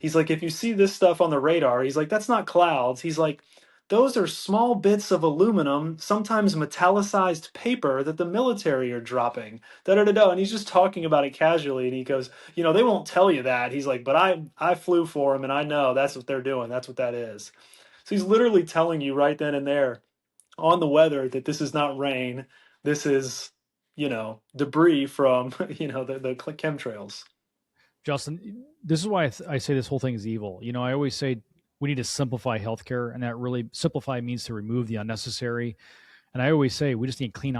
He's like, if you see this stuff on the radar, he's like, that's not clouds. He's like, those are small bits of aluminum, sometimes metallicized paper that the military are dropping. Da da da da. And he's just talking about it casually. And he goes, they won't tell you that. He's like, but I flew for him, and I know that's what they're doing. That's what that is. So he's literally telling you right then and there on the weather that this is not rain. This is, debris from, the chemtrails. Justin, this is why I say this whole thing is evil. I always say we need to simplify healthcare, and that really simplify means to remove the unnecessary. And I always say we just need clean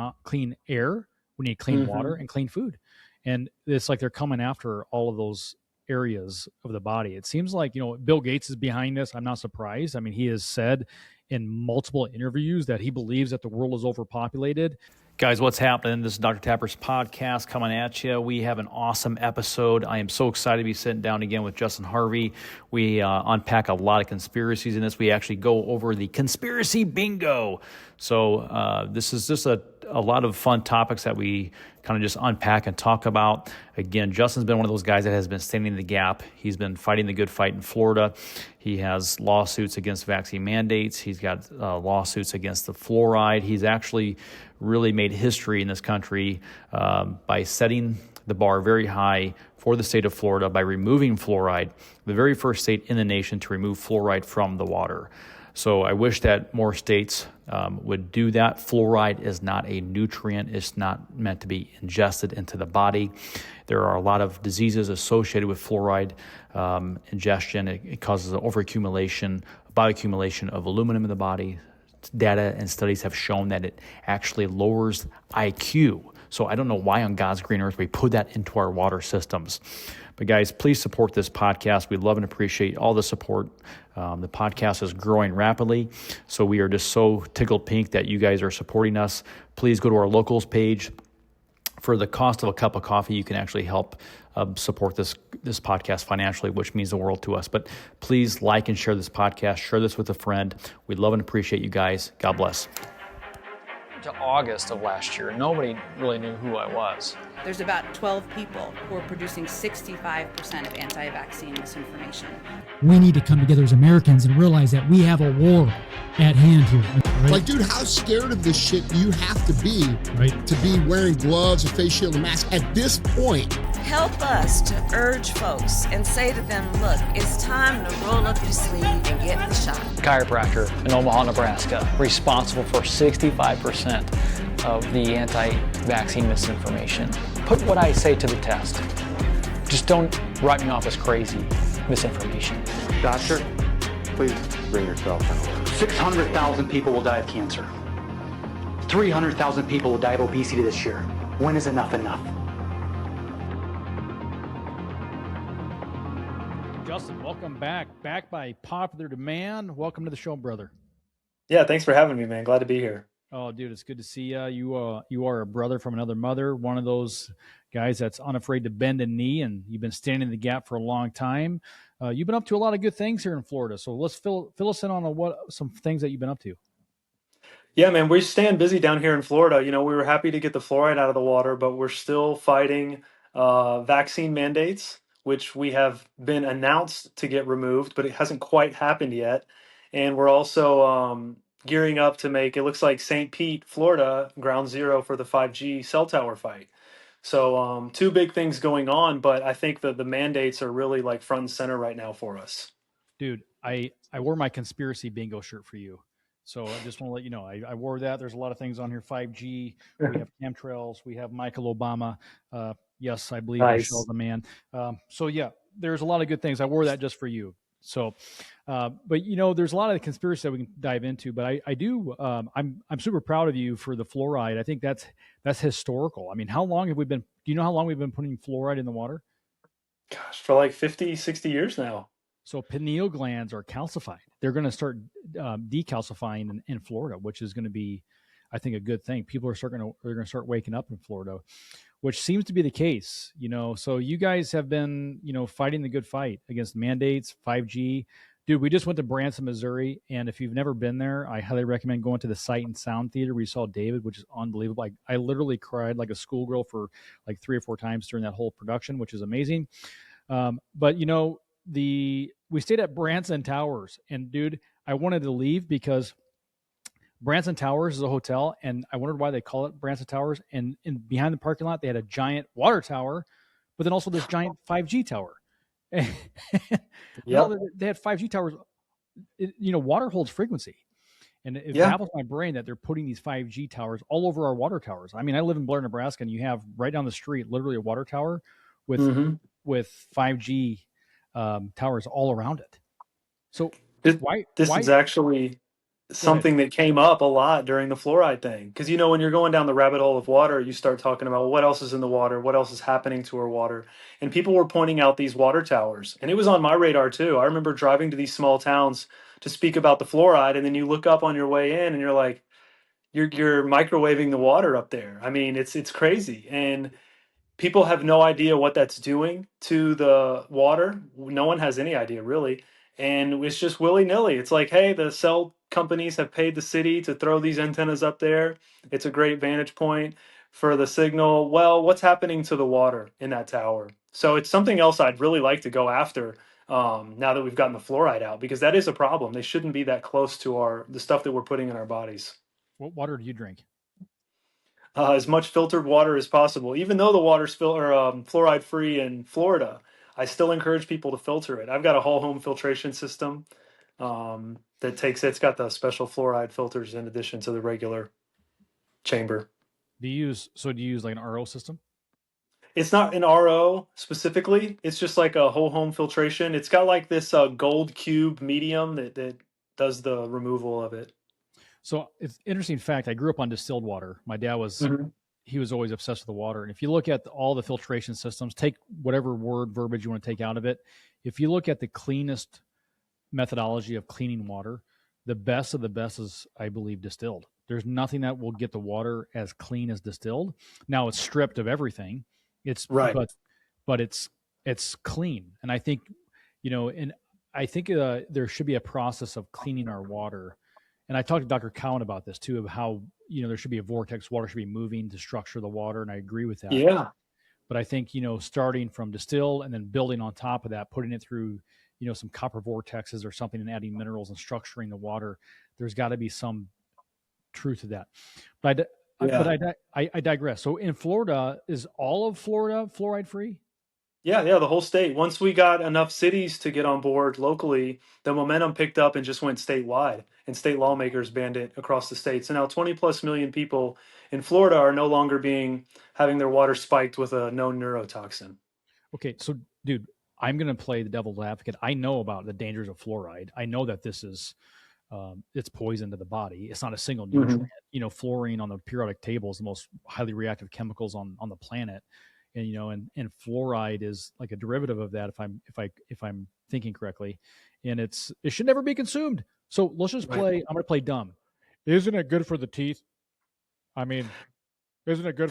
air, we need clean water, and clean food. And it's like they're coming after all of those areas of the body. It seems like, Bill Gates is behind this. I'm not surprised. I mean, he has said in multiple interviews that he believes that the world is overpopulated. Guys, what's happening? This is Dr. Tapper's podcast coming at you. We have an awesome episode. I am so excited to be sitting down again with Justin Harvey. We unpack a lot of conspiracies in this. We actually go over the conspiracy bingo. So this is just a lot of fun topics that we kind of just unpack and talk about. Again, Justin's been one of those guys that has been standing the gap. He's been fighting the good fight in Florida. He has lawsuits against vaccine mandates. He's got lawsuits against the fluoride. He's actually really made history in this country by setting the bar very high for the state of Florida by removing fluoride, the very first state in the nation to remove fluoride from the water. So I wish that more states would do that. Fluoride is not a nutrient. It's not meant to be ingested into the body. There are a lot of diseases associated with fluoride ingestion. It causes an overaccumulation, bioaccumulation of aluminum in the body. Data and studies have shown that it actually lowers IQ. So I don't know why on God's green earth we put that into our water systems. But guys, please support this podcast. We love and appreciate all the support. The podcast is growing rapidly, so we are just so tickled pink that you guys are supporting us. Please go to our locals page. For the cost of a cup of coffee, you can actually help support this podcast financially, which means the world to us. But please like and share this podcast. Share this with a friend. We love and appreciate you guys. God bless. To August of last year, nobody really knew who I was. There's about 12 people who are producing 65% of anti-vaccine misinformation. We need to come together as Americans and realize that we have a war at hand here. Right? Like, dude, how scared of this shit do you have to be to be wearing gloves, a face shield, a mask at this point? Help us to urge folks and say to them, look, it's time to roll up your sleeve and get the shot. Chiropractor in Omaha, Nebraska, responsible for 65% of the anti-vaccine misinformation. Put what I say to the test. Just don't write me off as crazy misinformation. Doctor, please bring yourself in order. 600,000 people will die of cancer. 300,000 people will die of obesity this year. When is enough enough? Justin, welcome back by popular demand. Welcome to the show, brother. Yeah, thanks for having me, man. Glad to be here. Oh, dude, it's good to see you. You are a brother from another mother, one of those guys that's unafraid to bend a knee, and you've been standing in the gap for a long time. You've been up to a lot of good things here in Florida, so let's fill us in on some things that you've been up to. Yeah, man, we're staying busy down here in Florida. We were happy to get the fluoride out of the water, but we're still fighting vaccine mandates, which we have been announced to get removed, but it hasn't quite happened yet. And we're also gearing up to make, it looks like St. Pete, Florida, ground zero for the 5G cell tower fight. So two big things going on, but I think that the mandates are really like front and center right now for us. Dude, I wore my conspiracy bingo shirt for you. So I just want to let you know, I wore that. There's a lot of things on here. 5G, we have chemtrails, we have Michael Obama. Yes, I believe Nice. Michelle's the man. So yeah, there's a lot of good things. I wore that just for you. So, but there's a lot of the conspiracy that we can dive into, but I'm super proud of you for the fluoride. I think that's historical. I mean, do you know how long we've been putting fluoride in the water? Gosh, for like 50, 60 years now. So pineal glands are calcified. They're going to start decalcifying in Florida, which is going to be, I think, a good thing. People are they're going to start waking up in Florida, which seems to be the case. So you guys have been, fighting the good fight against mandates, 5G. Dude, we just went to Branson, Missouri, and if you've never been there, I highly recommend going to the Sight and Sound Theater. We saw David, which is unbelievable. I literally cried like a schoolgirl for like 3 or 4 times during that whole production, which is amazing. But we stayed at Branson Towers, and dude, I wanted to leave because Branson Towers is a hotel, and I wondered why they call it Branson Towers. And behind the parking lot, they had a giant water tower, but then also this giant 5G tower. And Yep. they had 5G towers. Water holds frequency. And it Yeah. baffles my brain that they're putting these 5G towers all over our water towers. I mean, I live in Blair, Nebraska, and you have right down the street literally a water tower with Mhm. 5G towers all around it. So This, why? this is actually something that came up a lot during the fluoride thing. Because, when you're going down the rabbit hole of water, you start talking about what else is in the water, what else is happening to our water. And people were pointing out these water towers. And it was on my radar too. I remember driving to these small towns to speak about the fluoride. And then you look up on your way in and you're like, you're microwaving the water up there. I mean, it's crazy. And people have no idea what that's doing to the water. No one has any idea really. And it's just willy nilly. It's like, hey, the cell companies have paid the city to throw these antennas up there. It's a great vantage point for the signal. Well, what's happening to the water in that tower? So it's something else I'd really like to go after now that we've gotten the fluoride out, because that is a problem. They shouldn't be that close to the stuff that we're putting in our bodies. What water do you drink? As much filtered water as possible. Even though the water's fluoride free in Florida, I still encourage people to filter it. I've got a whole home filtration system it's got the special fluoride filters in addition to the regular chamber. Do you use like an RO system? It's not an RO specifically. It's just like a whole home filtration. It's got like this gold cube medium that does the removal of it. So it's interesting fact. I grew up on distilled water. My dad was he was always obsessed with the water. And if you look at all the filtration systems, take whatever verbiage you want to take out of it. If you look at the cleanest methodology of cleaning water, the best of the best is, I believe, distilled. There's nothing that will get the water as clean as distilled. Now it's stripped of everything. It's right, but it's clean. And I think, there should be a process of cleaning our water. And I talked to Dr. Cowan about this too, of how, there should be a vortex, water should be moving to structure the water. And I agree with that. Yeah. But I think, starting from distilled and then building on top of that, putting it through, some copper vortexes or something and adding minerals and structuring the water, there's got to be some truth to that. But I digress. So in Florida, is all of Florida fluoride free? Yeah, the whole state. Once we got enough cities to get on board locally, the momentum picked up and just went statewide, and state lawmakers banned it across the state. So now 20 plus million people in Florida are no longer having their water spiked with a known neurotoxin. Okay, so dude, I'm going to play the devil's advocate. I know about the dangers of fluoride. I know that this is it's poison to the body. It's not a single nutrient. Fluorine on the periodic table is the most highly reactive chemicals on the planet. And and fluoride is like a derivative of that, if I'm thinking correctly, and it should never be consumed. So let's just play. I'm going to play dumb. Isn't it good for the teeth? I mean, isn't it good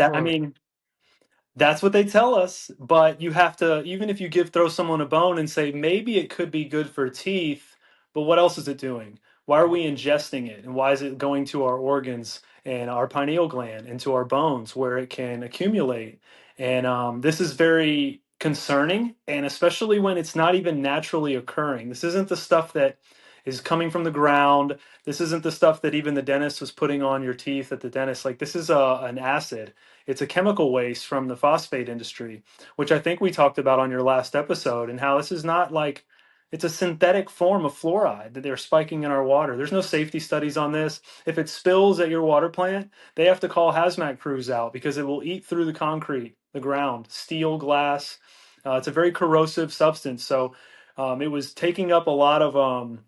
that's what they tell us, but you have to, even if you throw someone a bone and say maybe it could be good for teeth, but what else is it doing? Why are we ingesting it, and why is it going to our organs and our pineal gland and to our bones where it can accumulate? And this is very concerning, and especially when it's not even naturally occurring. This isn't the stuff that is coming from the ground. This isn't the stuff that even the dentist was putting on your teeth at the dentist. Like, this is an acid. It's a chemical waste from the phosphate industry, which I think we talked about on your last episode, and how this is not like, it's a synthetic form of fluoride that they're spiking in our water. There's no safety studies on this. If it spills at your water plant, they have to call hazmat crews out because it will eat through the concrete, the ground, steel, glass. It's a very corrosive substance. So it was taking up a lot of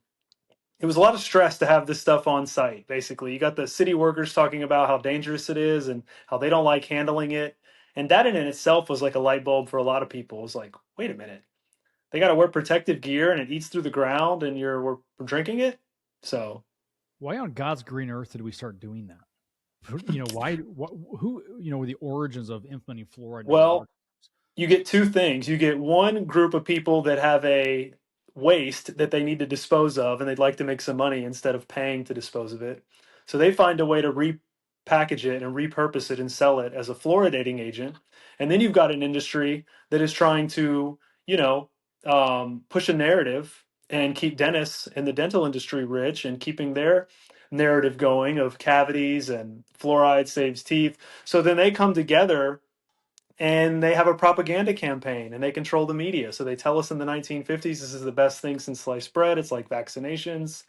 it was a lot of stress to have this stuff on site. Basically, you got the city workers talking about how dangerous it is and how they don't like handling it. And that in itself was like a light bulb for a lot of people. It was like, wait a minute, they got to wear protective gear and it eats through the ground and we're drinking it. So why on God's green earth did we start doing that? Why, who, were the origins of implementing fluoride? Well, you get two things. You get one group of people that have a waste that they need to dispose of, and they'd like to make some money instead of paying to dispose of it. So they find a way to repackage it and repurpose it and sell it as a fluoridating agent. And then you've got an industry that is trying to, push a narrative and keep dentists in the dental industry rich and keeping their narrative going of cavities and fluoride saves teeth. So then they come together and they have a propaganda campaign and they control the media. So they tell us in the 1950s this is the best thing since sliced bread. It's like vaccinations,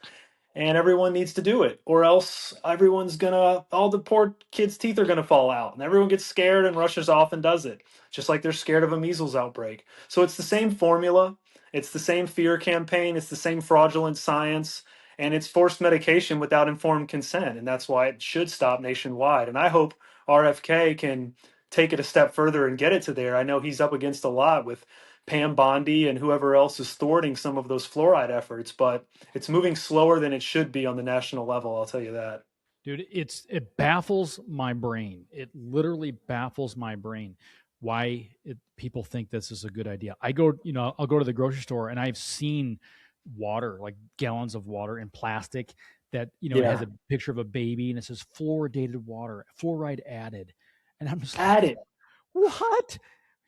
and everyone needs to do it, or else all the poor kids' teeth are gonna fall out, and everyone gets scared and rushes off and does it, just like they're scared of a measles outbreak. So it's the same formula, it's the same fear campaign, it's the same fraudulent science, and it's forced medication without informed consent, and that's why it should stop nationwide. And I hope RFK can take it a step further and get it to there. I know he's up against a lot with Pam Bondi and whoever else is thwarting some of those fluoride efforts, but it's moving slower than it should be on the national level. I'll tell you that. Dude, it baffles my brain. It literally baffles my brain why people think this is a good idea. I'll go to the grocery store and I've seen water, like gallons of water in plastic that, it has a picture of a baby and it says fluoridated water, fluoride added. And I'm just like, what?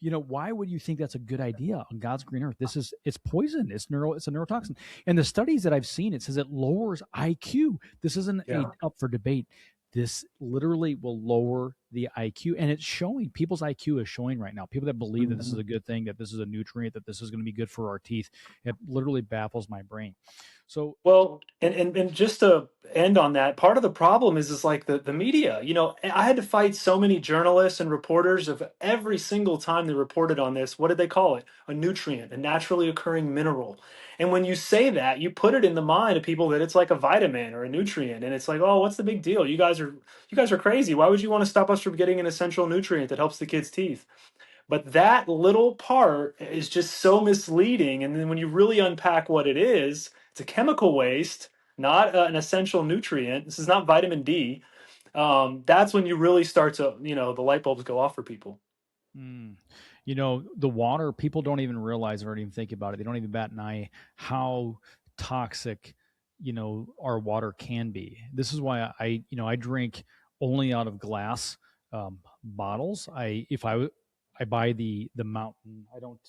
Why would you think that's a good idea on God's green earth? It's poison. It's a neurotoxin. And the studies that I've seen, it says it lowers IQ. This isn't up for debate. This literally will lower the IQ, and it's showing. People's IQ is showing right now. People that believe that this is a good thing, that this is a nutrient, that this is going to be good for our teeth. It literally baffles my brain. So, well, and just to end on that, part of the problem is like the media. I had to fight so many journalists and reporters of every single time they reported on this. What did they call it? A nutrient, a naturally occurring mineral. And when you say that, you put it in the mind of people that it's like a vitamin or a nutrient, and it's like, oh, what's the big deal? You guys are crazy. Why would you want to stop us from getting an essential nutrient that helps the kids' teeth? But that little part is just so misleading. And then when you really unpack what it is, it's a chemical waste, not an essential nutrient. This is not vitamin D. That's when you really start to, the light bulbs go off for people. The water, people don't even realize or even think about it. They don't even bat an eye how toxic, our water can be. This is why I drink only out of glass bottles. I buy the mountain. I don't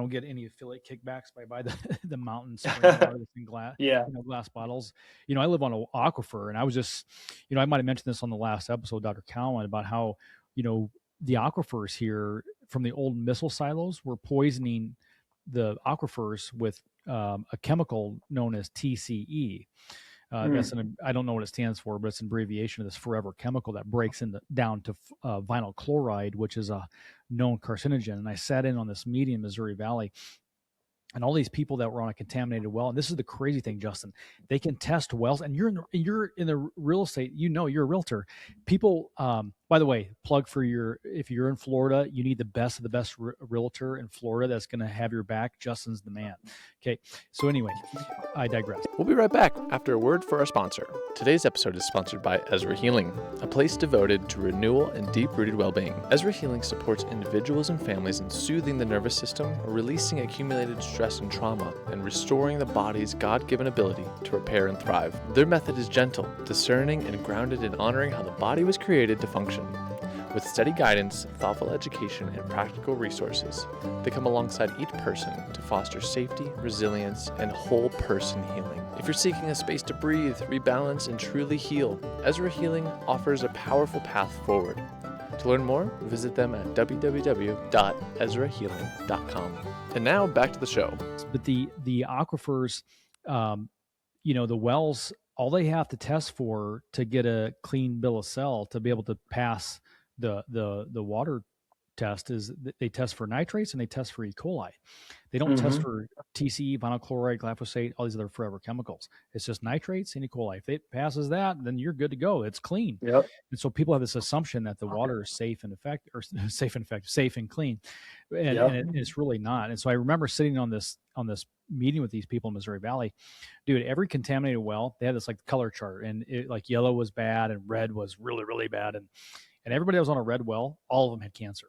get any affiliate kickbacks, but I buy the mountain spring water that's in glass, glass bottles. I live on an aquifer, and I was just, I might have mentioned this on the last episode, Dr. Cowan, about how, the aquifers here from the old missile silos were poisoning the aquifers with a chemical known as TCE. I don't know what it stands for, but it's an abbreviation of this forever chemical that breaks down to vinyl chloride, which is a known carcinogen. And I sat in on this meeting in Missouri Valley, and all these people that were on a contaminated well. And this is the crazy thing, Justin. They can test wells, and you're in the real estate. You're a realtor. People, by the way, plug for if you're in Florida, you need the best of the best realtor in Florida that's going to have your back. Justin's the man. Okay. So anyway, I digress. We'll be right back after a word for our sponsor. Today's episode is sponsored by Ezra Healing, a place devoted to renewal and deep-rooted well-being. Ezra Healing supports individuals and families in soothing the nervous system, releasing accumulated stress and trauma, and restoring the body's God-given ability to repair and thrive. Their method is gentle, discerning, and grounded in honoring how the body was created to function. With steady guidance, thoughtful education, and practical resources, they come alongside each person to foster safety, resilience, and whole person healing. If you're seeking a space to breathe, rebalance, and truly heal, Ezra Healing offers a powerful path forward. To learn more, visit them at www.ezrahealing.com. And now back to the show. But the aquifers, the wells, all they have to test for to get a clean bill of sale to be able to pass the water test is they test for nitrates and they test for E. coli. They don't test for TCE, vinyl chloride, glyphosate, all these other forever chemicals. It's just nitrates and E. coli. If it passes that, then you're good to go. It's clean. Yep. And so people have this assumption that the water is safe and clean, and it's really not. And so I remember sitting on this meeting with these people in Missouri Valley. Dude, every contaminated well, they had this like color chart, and like yellow was bad and red was really, really bad, and everybody that was on a red well, all of them had cancer.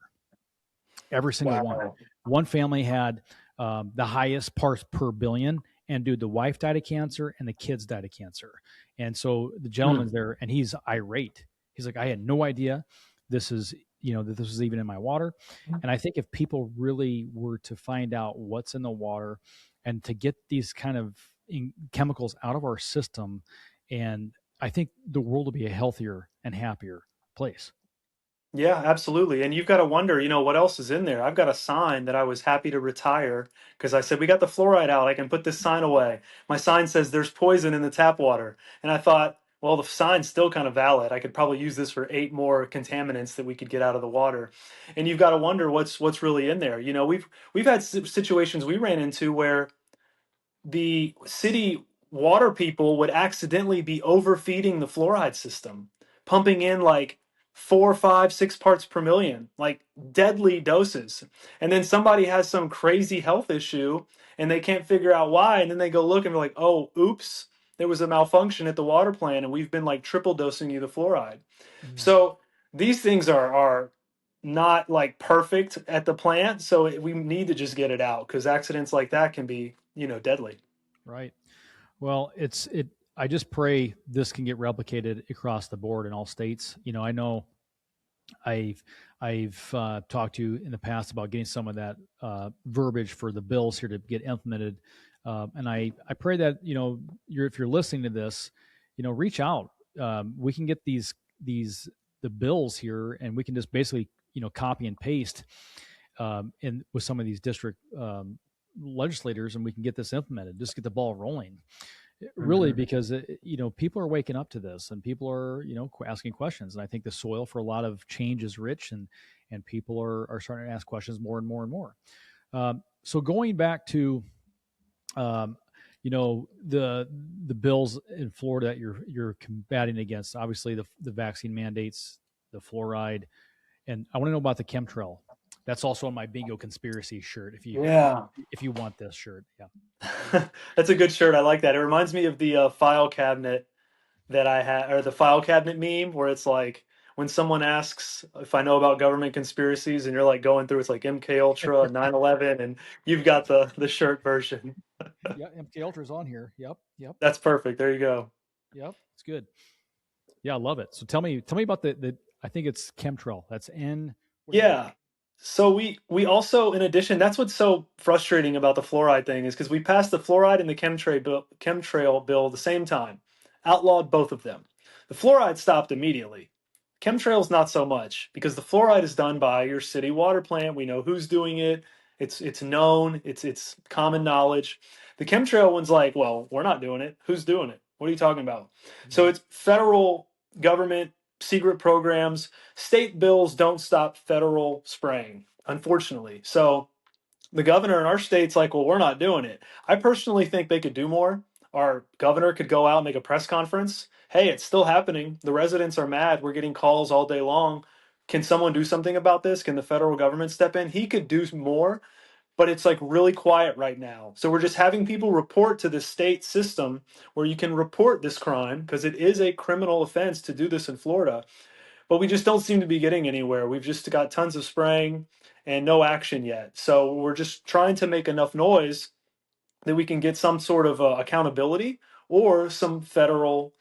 Every single one. One family had the highest parts per billion. And dude, the wife died of cancer and the kids died of cancer. And so the gentleman's there and he's irate. He's like, I had no idea this is that this was even in my water. And I think if people really were to find out what's in the water and to get these kind of chemicals out of our system, and I think the world will be a healthier and happier place. Yeah, absolutely. And you've got to wonder, what else is in there? I've got a sign that I was happy to retire because I said, we got the fluoride out. I can put this sign away. My sign says there's poison in the tap water. And I thought, well, the sign's still kind of valid. I could probably use this for 8 more contaminants that we could get out of the water. And you've got to wonder what's really in there. We've had situations we ran into where the city water people would accidentally be overfeeding the fluoride system, pumping in like 4, 5, 6 parts per million, like deadly doses. And then somebody has some crazy health issue and they can't figure out why. And then they go look and they're like, oh, oops, there was a malfunction at the water plant and we've been like triple dosing you the fluoride. Mm-hmm. So these things are not like perfect at the plant. So we need to just get it out because accidents like that can be, deadly. Right. Well, I just pray this can get replicated across the board in all states. I know I've talked to you in the past about getting some of that verbiage for the bills here to get implemented. And I pray that, if you're listening to this, reach out. We can get the bills here and we can just basically, copy and paste in with some of these district legislators, and we can get this implemented, just get the ball rolling. Really, because people are waking up to this and people are asking questions, and I think the soil for a lot of change is rich, and people are starting to ask questions more and more and more. So going back to the bills in Florida that you're combating against, obviously the vaccine mandates, the fluoride, and I want to know about the chemtrail. That's also on my bingo conspiracy shirt. If you want this shirt, yeah. That's a good shirt. I like that. It reminds me of the file cabinet that I had, or the file cabinet meme, where it's like when someone asks if I know about government conspiracies, and you're like going through, it's like MK Ultra, 9/11, and you've got the shirt version. Yeah, MK Ultra's on here. Yep. That's perfect. There you go. Yep, it's good. Yeah, I love it. So tell me about the I think it's chemtrail. That's N. Yeah. So we also, in addition, that's what's so frustrating about the fluoride thing is because we passed the fluoride and the chemtrail bill at the same time, outlawed both of them. The fluoride stopped immediately. Chemtrails not so much because the fluoride is done by your city water plant. We know who's doing it. It's known. It's common knowledge. The chemtrail one's like, well, we're not doing it. Who's doing it? What are you talking about? Mm-hmm. So it's federal government secret programs. State bills don't stop federal spraying, unfortunately. So the governor in our state's like, well, we're not doing it. I personally think they could do more. Our governor could go out and make a press conference. Hey, it's still happening. The residents are mad. We're getting calls all day long. Can someone do something about this? Can the federal government step in? He could do more, but it's like really quiet right now. So we're just having people report to the state system where you can report this crime because it is a criminal offense to do this in Florida. But we just don't seem to be getting anywhere. We've just got tons of spraying and no action yet. So we're just trying to make enough noise that we can get some sort of accountability or some federal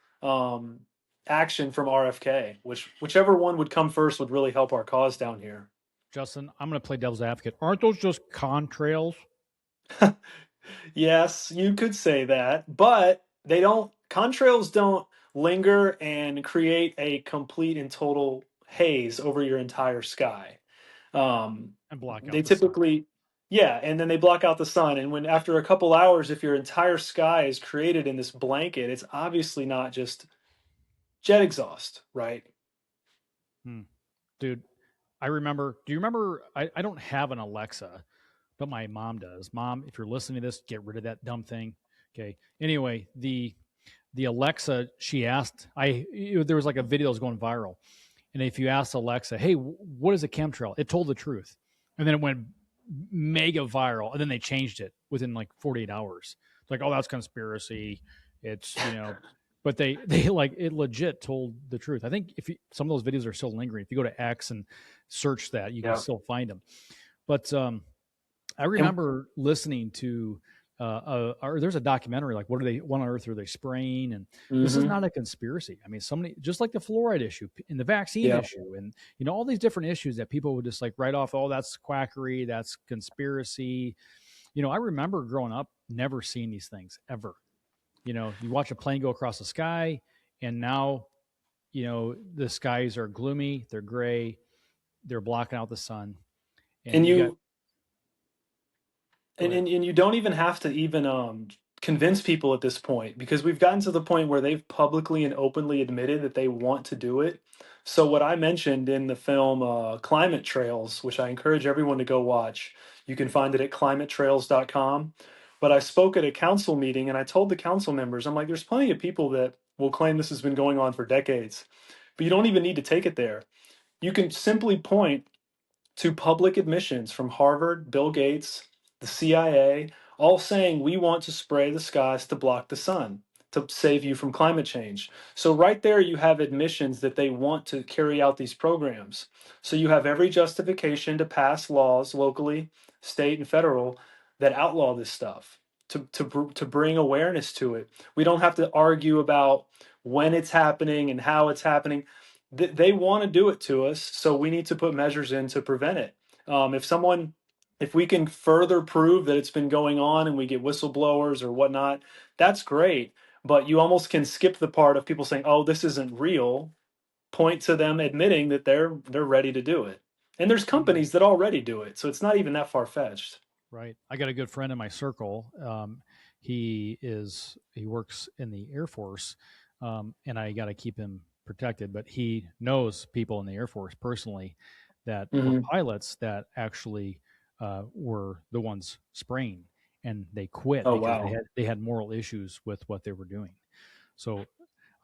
action from RFK, whichever one would come first would really help our cause down here. Justin, I'm going to play devil's advocate. Aren't those just contrails? Yes, you could say that, but contrails don't linger and create a complete and total haze over your entire sky. And block out they typically sun. Yeah, and then they block out the sun, and when after a couple hours, if your entire sky is created in this blanket, it's obviously not just jet exhaust, right? Dude, do you remember, I don't have an Alexa, but my mom does. Mom, if you're listening to this, get rid of that dumb thing. Okay. Anyway, the Alexa, she asked, there was like a video that was going viral. And if you asked Alexa, hey, what is a chemtrail? It told the truth. And then it went mega viral. And then they changed it within like 48 hours. It's like, oh, that's conspiracy. It's, but they like it legit told the truth. I think some of those videos are still lingering. If you go to X and search that, you can still find them. But I remember listening to or there's a documentary like what on earth are they spraying? And this is Mm-hmm. not a conspiracy. I mean, somebody just like the fluoride issue and the vaccine Yeah. issue, and all these different issues that people would just like write off. Oh, that's quackery, that's conspiracy. I remember growing up never seeing these things ever. You watch a plane go across the sky, and now the skies are gloomy, they're gray, they're blocking out the sun, and And you got you go ahead. and you don't even have to even convince people at this point, because we've gotten to the point where they've publicly and openly admitted that they want to do it. So what I mentioned in the film Climate Trails, which I encourage everyone to go watch, you can find it at climatetrails.com. But I spoke at a council meeting and I told the council members, I'm like, there's plenty of people that will claim this has been going on for decades, but you don't even need to take it there. You can simply point to public admissions from Harvard, Bill Gates, the CIA, all saying we want to spray the skies to block the sun, to save you from climate change. So, right there, you have admissions that they want to carry out these programs. So, you have every justification to pass laws locally, state, and federal that outlaw this stuff, to bring awareness to it. We don't have to argue about when it's happening and how it's happening. They want to do it to us, so we need to put measures in to prevent it. If we can further prove that it's been going on and we get whistleblowers or whatnot, that's great. But you almost can skip the part of people saying, "Oh, this isn't real." Point to them admitting that they're ready to do it, and there's Mhm. companies that already do it, so it's not even that far fetched. Right. I got a good friend in my circle. He works in the Air Force, and I got to keep him protected. But he knows people in the Air Force personally that were Hmm. pilots that actually were the ones spraying, and they quit Oh because wow. they had moral issues with what they were doing. So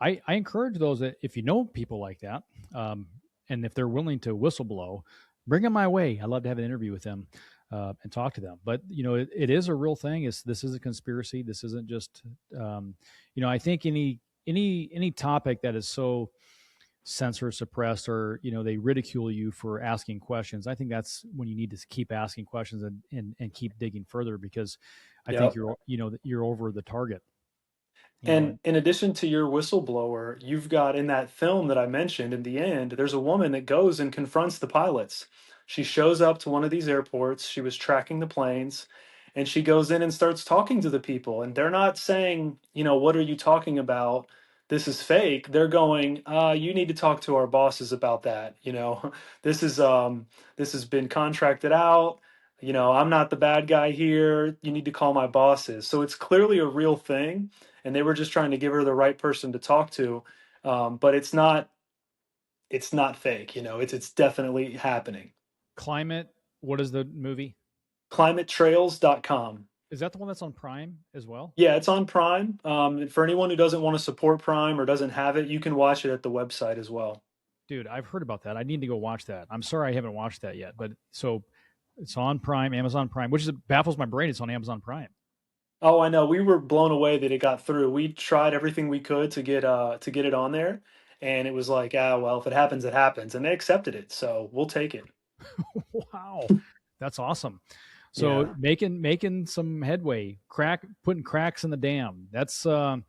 I encourage those that if you know people like that, and if they're willing to whistleblow, bring them my way. I'd love to have an interview with them and talk to them. But it is a real thing. This is a conspiracy. This isn't just I think any topic that is so censor suppressed or they ridicule you for asking questions. I think that's when you need to keep asking questions and keep digging further, because I think Yep. you're over the target. And in addition to your whistleblower, you've got in that film that I mentioned in the end, there's a woman that goes and confronts the pilots. She shows up to one of these airports. She was tracking the planes, and she goes in and starts talking to the people. And they're not saying, what are you talking about? This is fake. They're going, you need to talk to our bosses about that. This is this has been contracted out. I'm not the bad guy here. You need to call my bosses. So it's clearly a real thing, and they were just trying to give her the right person to talk to. But it's not fake. It's definitely happening. Climate. What is the movie? Climatetrails.com. Is that the one that's on Prime as well? Yeah, it's on Prime. For anyone who doesn't want to support Prime or doesn't have it, you can watch it at the website as well. Dude, I've heard about that. I need to go watch that. I'm sorry I haven't watched that yet, but so it's on Prime, Amazon Prime, which baffles my brain. It's on Amazon Prime. Oh, I know. We were blown away that it got through. We tried everything we could to get it on there, and it was like, well, if it happens, it happens, and they accepted it, so we'll take it. Wow, that's awesome. So Yeah. making some headway, putting cracks in the dam. And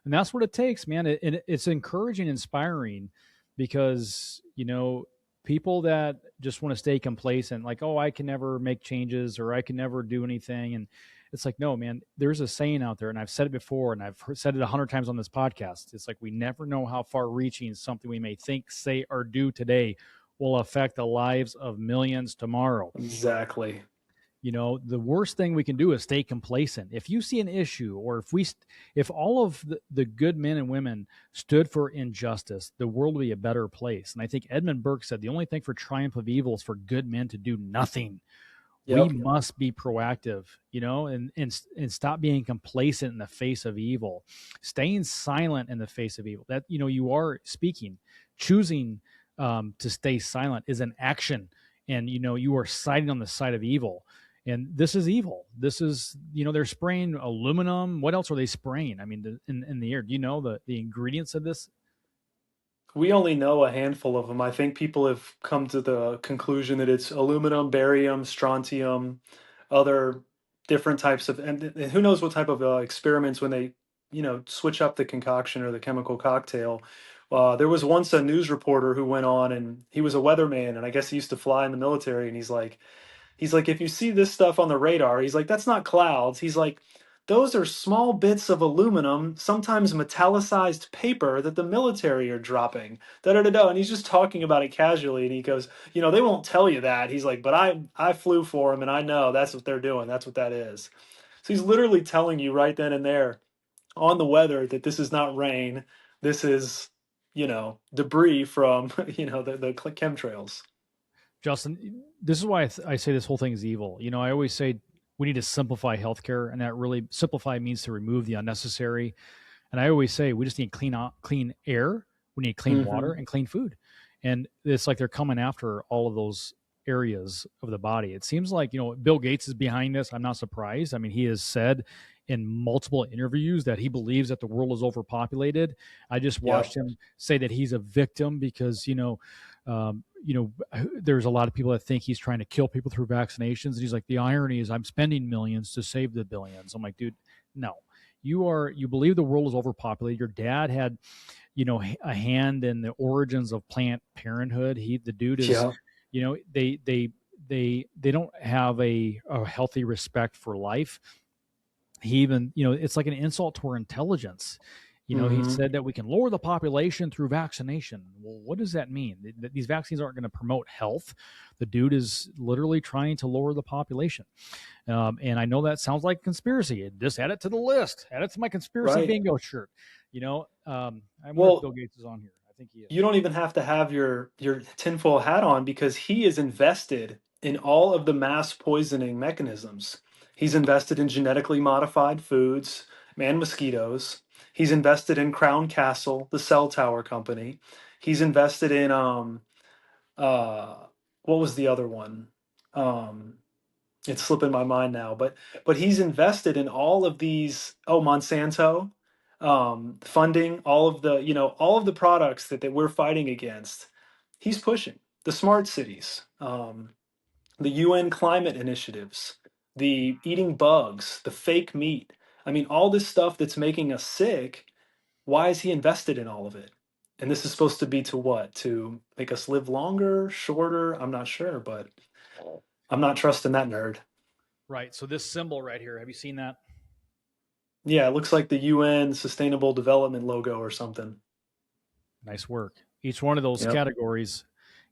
that's what it takes, man. It's encouraging, inspiring, because people that just want to stay complacent, like, oh, I can never make changes or I can never do anything, and it's like, no, man. There's a saying out there, and I've said it before, and said it 100 times on this podcast. It's like we never know how far-reaching something we may think, say, or do today will affect the lives of millions tomorrow. Exactly. The worst thing we can do is stay complacent. If you see an issue, or if all of the good men and women stood for injustice, the world would be a better place. And I think Edmund Burke said the only thing for triumph of evil is for good men to do nothing. We Yep. must be proactive, and stop being complacent in the face of evil, staying silent in the face of evil. That, you are speaking, choosing to stay silent is an action. And, you are siding on the side of evil. And this is evil. This is, they're spraying aluminum. What else are they spraying? I mean, in the air. Do you know the ingredients of this? We only know a handful of them. I think people have come to the conclusion that it's aluminum, barium, strontium, other different types of, and who knows what type of experiments when they, switch up the concoction or the chemical cocktail. There was once a news reporter who went on, and he was a weatherman, and I guess he used to fly in the military, and he's like, if you see this stuff on the radar, he's like, that's not clouds. He's like, those are small bits of aluminum, sometimes metallicized paper that the military are dropping. Da da da da. And he's just talking about it casually. And he goes, they won't tell you that. He's like, but I flew for them and I know that's what they're doing. That's what that is. So he's literally telling you right then and there on the weather that this is not rain. This is, debris from, the chemtrails. Justin, this is why I say this whole thing is evil. I always say we need to simplify healthcare, and that really simplify means to remove the unnecessary. And I always say we just need clean air, we need clean water, and clean food. And it's like they're coming after all of those areas of the body. It seems like Bill Gates is behind this. I'm not surprised. I mean, he has said in multiple interviews that he believes that the world is overpopulated. I just watched him say that he's a victim because there's a lot of people that think he's trying to kill people through vaccinations. And he's like, the irony is I'm spending millions to save the billions. I'm like, dude, no, you believe the world is overpopulated. Your dad had, a hand in the origins of Planned Parenthood. The dude is, they don't have a healthy respect for life. He even, it's like an insult to our intelligence. He said that we can lower the population through vaccination. Well, what does that mean? These vaccines aren't going to promote health. The dude is literally trying to lower the population. And I know that sounds like conspiracy. Just add it to the list. Add it to my conspiracy bingo shirt. I'm wondering if Bill Gates is on here. I think he is. You don't even have to have your tinfoil hat on because he is invested in all of the mass poisoning mechanisms. He's invested in genetically modified foods and mosquitoes. He's invested in Crown Castle, the cell tower company. He's invested in what was the other one? It's slipping my mind now, but he's invested in all of these. Oh, Monsanto, funding all of the products that we're fighting against. He's pushing the smart cities, the UN climate initiatives, the eating bugs, the fake meat. I mean, all this stuff that's making us sick. Why is he invested in all of it? And this is supposed to be to what? To make us live longer, shorter? I'm not sure, but I'm not trusting that nerd. Right. So this symbol right here, have you seen that? Yeah, it looks like the UN Sustainable Development logo or something. Nice work. Each one of those categories,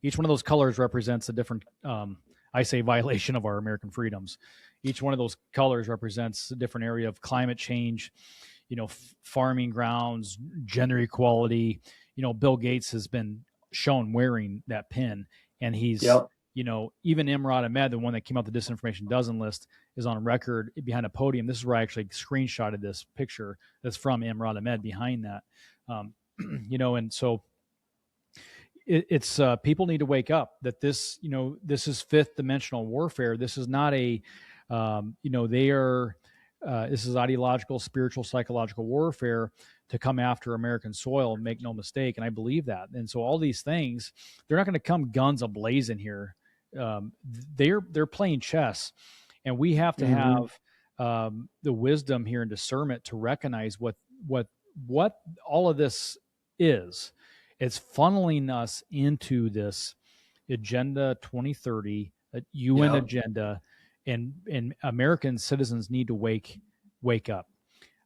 each one of those colors represents a different, I say, violation of our American freedoms. Each one of those colors represents a different area of climate change, farming grounds, gender equality. Bill Gates has been shown wearing that pin, and he's, even Imran Ahmed, the one that came out the disinformation dozen list, is on record behind a podium. This is where I actually screenshotted this picture that's from Imran Ahmed behind that. And so it's people need to wake up that this is fifth dimensional warfare. This is not a, this is ideological, spiritual, psychological warfare to come after American soil, make no mistake. And I believe that. And so all these things, they're not going to come guns a-blazing here. They're playing chess, and we have to have the wisdom here and discernment to recognize what all of this is. It's funneling us into this Agenda 2030, UN agenda, and American citizens need to wake up.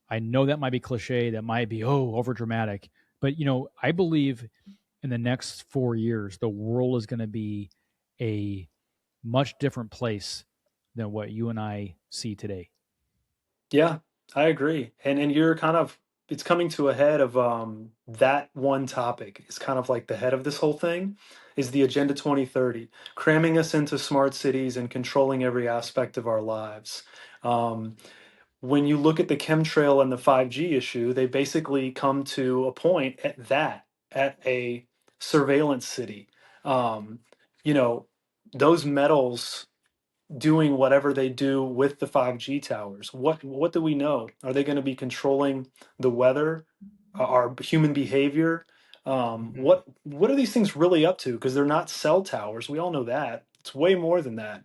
I know that might be cliche, that might be over dramatic, but I believe in the next 4 years the world is going to be a much different place than what you and I see today. Yeah, I agree. And you're it's coming to a head of that one topic is kind of like the head of this whole thing is the Agenda 2030, cramming us into smart cities and controlling every aspect of our lives. When you look at the chemtrail and the 5G issue, they basically come to a point at a surveillance city. Those metals doing whatever they do with the 5G towers. What do we know? Are they going to be controlling the weather, our human behavior? What are these things really up to? Because they're not cell towers. We all know that. It's way more than that.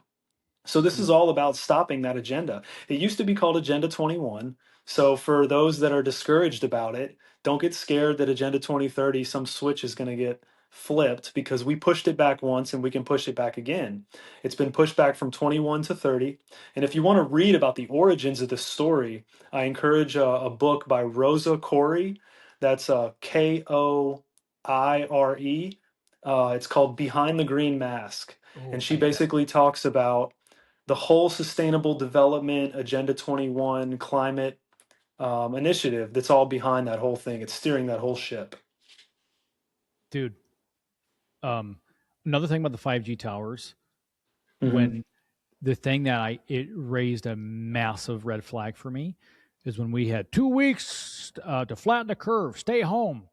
So this is all about stopping that agenda. It used to be called Agenda 21. So for those that are discouraged about it, don't get scared that Agenda 2030, some switch is going to get flipped, because we pushed it back once and we can push it back again. It's been pushed back from 21 to 30. And if you want to read about the origins of this story, I encourage a book by Rosa Corey. That's Koire. It's called Behind the Green Mask. And she basically talks about the whole sustainable development agenda 21 climate initiative that's all behind that whole thing. It's steering that whole ship. Dude. Another thing about the 5G towers, Mm-hmm. when the thing that it raised a massive red flag for me is when we had 2 weeks to flatten the curve, stay home.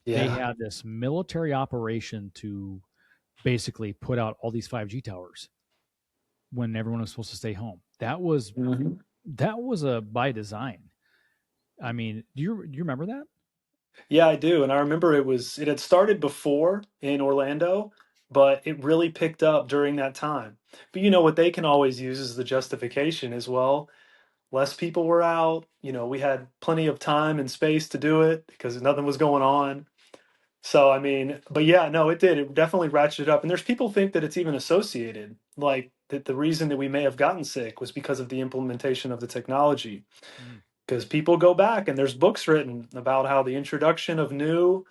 Yeah. They had this military operation to basically put out all these 5G towers when everyone was supposed to stay home. That was a by design. I mean, do you remember that? Yeah, I do. And I remember it had started before in Orlando, but it really picked up during that time. But you know what they can always use as the justification as well. Less people were out. You know, we had plenty of time and space to do it because nothing was going on. So, I mean, but yeah, no, it did. It definitely ratcheted up. And there's people think that it's even associated, like that the reason that we may have gotten sick was because of the implementation of the technology. Because people go back and there's books written about how the introduction of new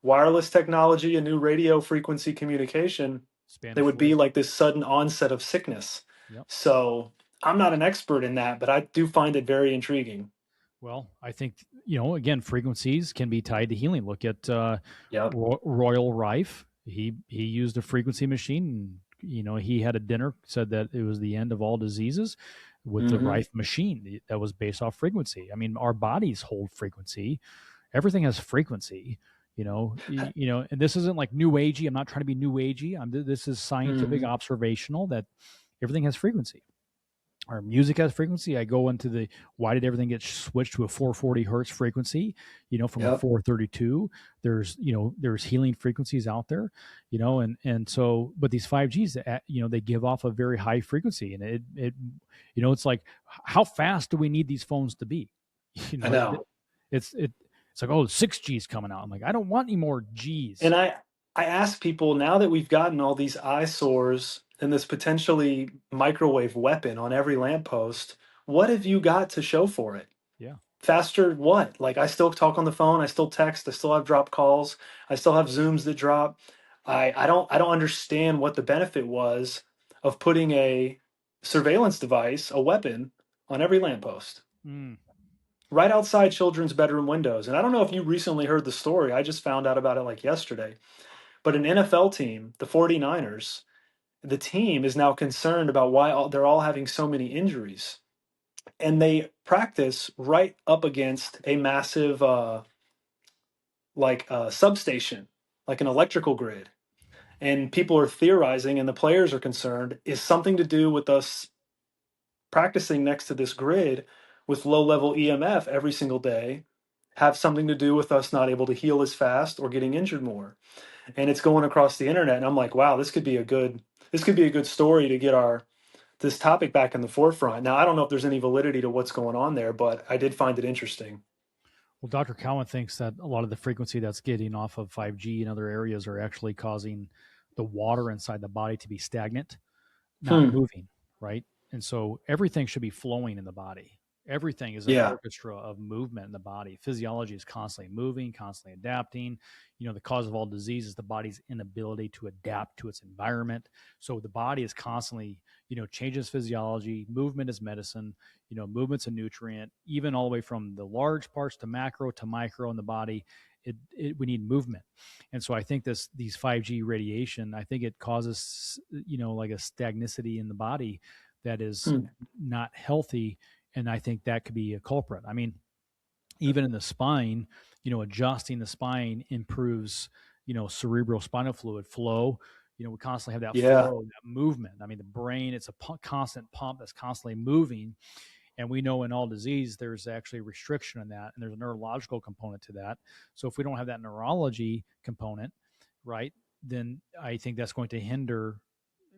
wireless technology and new radio frequency communication, there would be like this sudden onset of sickness. Yep. So I'm not an expert in that, but I do find it very intriguing. Well, I think, again, frequencies can be tied to healing. Look at Yep. Royal Rife. He used a frequency machine. And, he had a dinner, said that it was the end of all diseases with the Rife machine that was based off frequency. I mean, our bodies hold frequency. Everything has frequency. And this isn't like new agey. I'm not trying to be new agey. This is scientific, observational, that everything has frequency. Our music has frequency. I go into why did everything get switched to a 440 hertz frequency, from a 432. There's healing frequencies out there, and so, but these 5Gs, they give off a very high frequency, and it it's like, how fast do we need these phones to be? I know. It's like, 6G's coming out. I'm like, I don't want any more G's. And I ask people, now that we've gotten all these eyesores and this potentially microwave weapon on every lamppost, what have you got to show for it? Yeah. Faster what? Like, I still talk on the phone, I still text, I still have drop calls, I still have Zooms that drop. I don't understand what the benefit was of putting a surveillance device, a weapon, on every lamppost. Right outside children's bedroom windows. And I don't know if you recently heard the story. I just found out about it like yesterday. But an NFL team, the 49ers, the team is now concerned about why they're all having so many injuries. And they practice right up against a massive substation, like an electrical grid. And people are theorizing, and the players are concerned, is something to do with us practicing next to this grid with low-level EMF every single day, have something to do with us not able to heal as fast or getting injured more. And it's going across the internet, and I'm like, wow, this could be a good story to get this topic back in the forefront. Now, I don't know if there's any validity to what's going on there, but I did find it interesting. Well, Dr. Cowan thinks that a lot of the frequency that's getting off of 5G and other areas are actually causing the water inside the body to be stagnant, not moving, right? And so everything should be flowing in the body. Everything is an orchestra of movement in the body. Physiology is constantly moving, constantly adapting. The cause of all disease is the body's inability to adapt to its environment. So the body is constantly, changes physiology. Movement is medicine. Movement's a nutrient. Even all the way from the large parts to macro to micro in the body, we need movement. And so I think these 5G radiation, I think it causes, like a stagnicity in the body that is not healthy. And I think that could be a culprit. I mean, even in the spine, adjusting the spine improves, cerebral spinal fluid flow. We constantly have that flow, that movement. I mean, the brain, it's a constant pump that's constantly moving. And we know in all disease, there's actually a restriction in that. And there's a neurological component to that. So if we don't have that neurology component, right, then I think that's going to hinder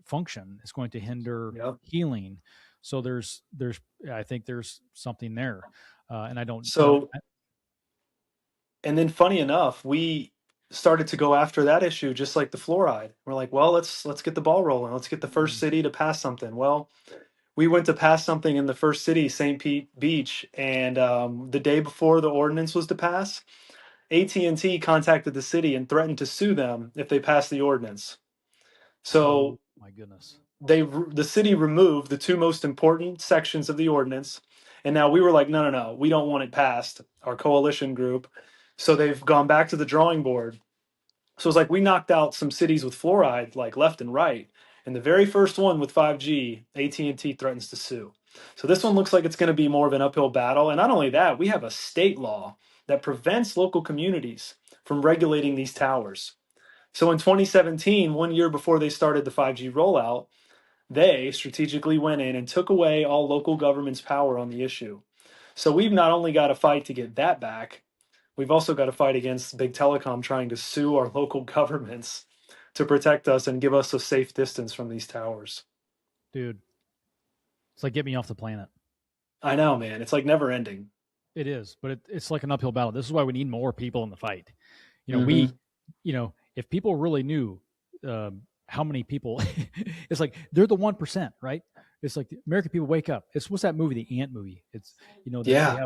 function. It's going to hinder Yep. healing. So I think there's something there, and I don't. So, and then funny enough, we started to go after that issue just like the fluoride. We're like, well, let's get the ball rolling. Let's get the first city to pass something. Well, we went to pass something in the first city, St. Pete Beach, and the day before the ordinance was to pass, AT&T contacted the city and threatened to sue them if they passed the ordinance. So my goodness. the city removed the two most important sections of the ordinance, and now we were like, no, we don't want it passed, our coalition group. So they've gone back to the drawing board. So it's like we knocked out some cities with fluoride like left and right, and the very first one with 5G, AT&T threatens to sue. So this one looks like it's going to be more of an uphill battle. And not only that, we have a state law that prevents local communities from regulating these towers. So in 2017, 1 year before they started the 5G rollout, they strategically went in and took away all local government's power on the issue. So we've not only got to fight to get that back, we've also got to fight against big telecom trying to sue our local governments to protect us and give us a safe distance from these towers. Dude, it's like get me off the planet. I know, man. It's like never ending. It is, but it's like an uphill battle. This is why we need more people in the fight. If people really knew how many people, it's like they're the 1%, right? It's like the American people wake up. It's what's that movie, the Ant movie? It's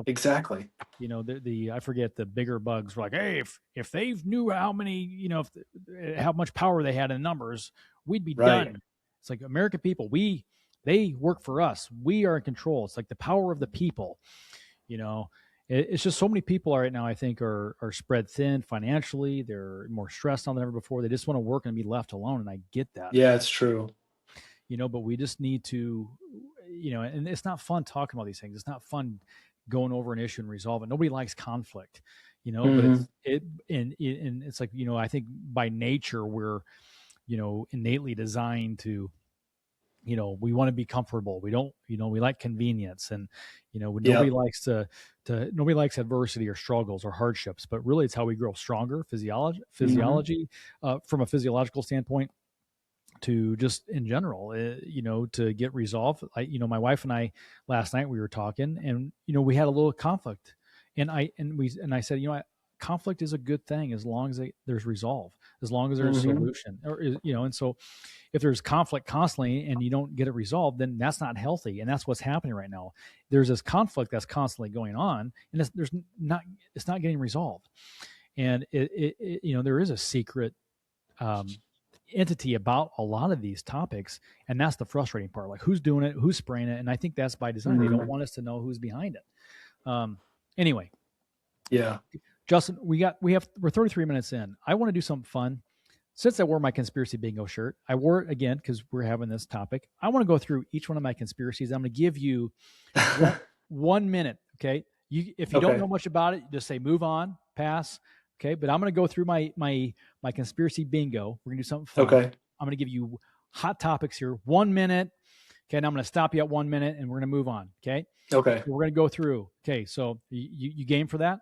exactly. I forget the bigger bugs were like, hey, if they knew how many, how much power they had in numbers, we'd be done. It's like American people, they work for us. We are in control. It's like the power of the people. It's just so many people right now, I think, are spread thin financially. They're more stressed on than ever before. They just want to work and be left alone. And I get that. Yeah, it's true. But we just need to, and it's not fun talking about these things. It's not fun going over an issue and resolve it. Nobody likes conflict, but it's like, I think by nature, we're, innately designed to, we want to be comfortable. We don't, we like convenience, and, nobody likes nobody likes adversity or struggles or hardships, but really it's how we grow stronger physiology from a physiological standpoint, to just in general, to get resolved. My wife and I last night we were talking, and, we had a little conflict, and I said, conflict is a good thing as long as there's resolve, as long as there's a solution, or, and so if there's conflict constantly and you don't get it resolved, then that's not healthy. And that's what's happening right now. There's this conflict that's constantly going on, and it's not getting resolved. And there is a secret entity about a lot of these topics, and that's the frustrating part. Like, who's doing it, who's spraying it, and I think that's by design. They don't want us to know who's behind it. Anyway, yeah, Justin, we're 33 minutes in. I want to do something fun. Since I wore my conspiracy bingo shirt, I wore it again because we're having this topic. I want to go through each one of my conspiracies. I'm going to give you 1 minute. Okay, if you don't know much about it, just say move on, pass. Okay, but I'm going to go through my conspiracy bingo. We're going to do something fun. Okay. I'm going to give you hot topics here. 1 minute. Okay, and I'm going to stop you at 1 minute, and we're going to move on. Okay. Okay. So we're going to go through. Okay, so you game for that?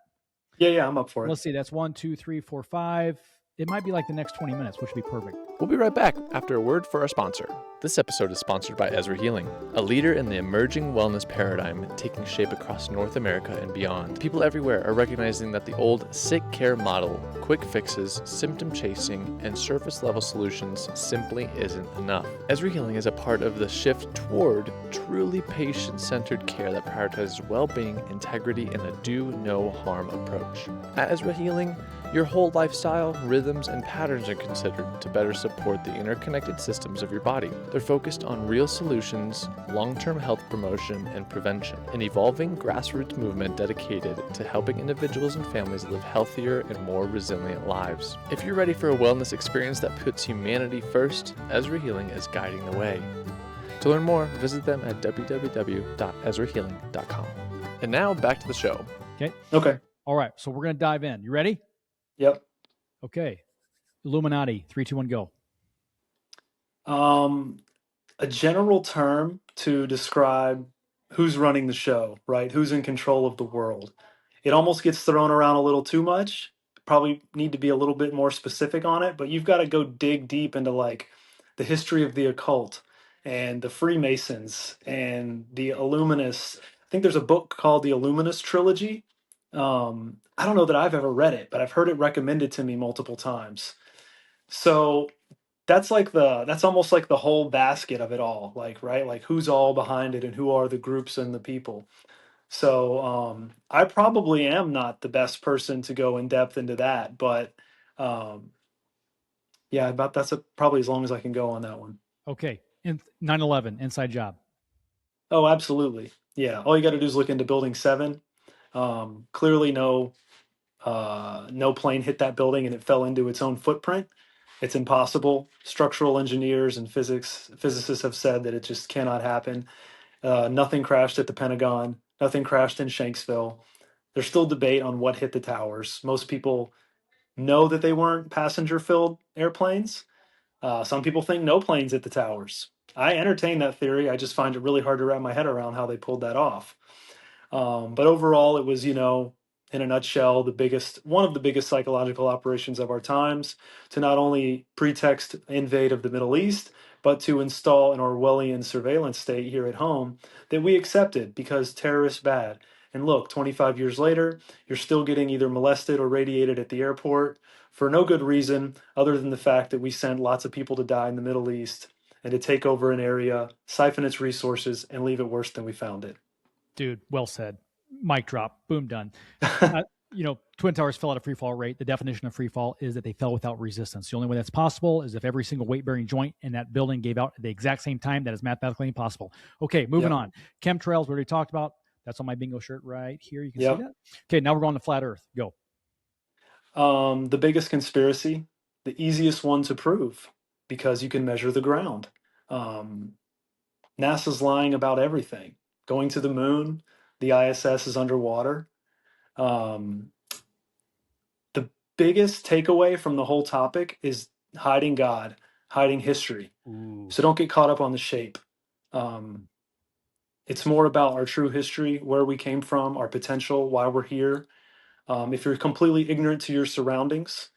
Yeah, I'm up for it. Let's see. That's 1, 2, 3, 4, 5. It might be like the next 20 minutes, which would be perfect. We'll be right back after a word for our sponsor. This episode is sponsored by Ezra Healing, a leader in the emerging wellness paradigm taking shape across North America and beyond. People everywhere are recognizing that the old sick care model, quick fixes, symptom chasing, and surface level solutions simply isn't enough. Ezra Healing is a part of the shift toward truly patient-centered care that prioritizes well-being, integrity, and a do-no-harm approach. At Ezra Healing, your whole lifestyle, rhythms, and patterns are considered to better support the interconnected systems of your body. They're focused on real solutions, long-term health promotion, and prevention, an evolving grassroots movement dedicated to helping individuals and families live healthier and more resilient lives. If you're ready for a wellness experience that puts humanity first, Ezra Healing is guiding the way. To learn more, visit them at www.ezrahealing.com. And now, back to the show. Okay. All right, so we're going to dive in. You ready? Yep. Okay. Illuminati, 3, 2, 1, go. A general term to describe who's running the show, right? Who's in control of the world. It almost gets thrown around a little too much. Probably need to be a little bit more specific on it, but you've got to go dig deep into like the history of the occult and the Freemasons and the Illuminists. I think there's a book called the Illuminist Trilogy. I don't know that I've ever read it, but I've heard it recommended to me multiple times. So that's almost like the whole basket of it all, like, right? Like who's all behind it and who are the groups and the people. So I probably am not the best person to go in depth into that, but um, yeah, about probably as long as I can go on that one. Okay. In 9/11, inside job. Oh, absolutely. Yeah. All you got to do is look into Building 7. Clearly, no plane hit that building and it fell into its own footprint. It's impossible. Structural engineers and physicists have said that it just cannot happen. Nothing crashed at the Pentagon. Nothing crashed in Shanksville. There's still debate on what hit the towers. Most people know that they weren't passenger-filled airplanes. Some people think no planes hit the towers. I entertain that theory. I just find it really hard to wrap my head around how they pulled that off. But overall, it was, in a nutshell, one of the biggest psychological operations of our times to not only pretext invade of the Middle East, but to install an Orwellian surveillance state here at home that we accepted because terrorists bad. And look, 25 years later, you're still getting either molested or radiated at the airport for no good reason other than the fact that we sent lots of people to die in the Middle East and to take over an area, siphon its resources, and leave it worse than we found it. Dude, well said. Mic drop. Boom, done. Twin Towers fell at a free fall rate. The definition of free fall is that they fell without resistance. The only way that's possible is if every single weight-bearing joint in that building gave out at the exact same time. That is mathematically impossible. Okay, moving on. Chemtrails, we already talked about. That's on my bingo shirt right here. You can see that. Okay, now we're going to flat Earth. Go. The biggest conspiracy, the easiest one to prove because you can measure the ground. NASA's lying about everything. Going to the moon, the ISS is underwater. The biggest takeaway from the whole topic is hiding God, hiding history. Ooh. So don't get caught up on the shape. It's more about our true history, where we came from, our potential, why we're here. If you're completely ignorant to your surroundings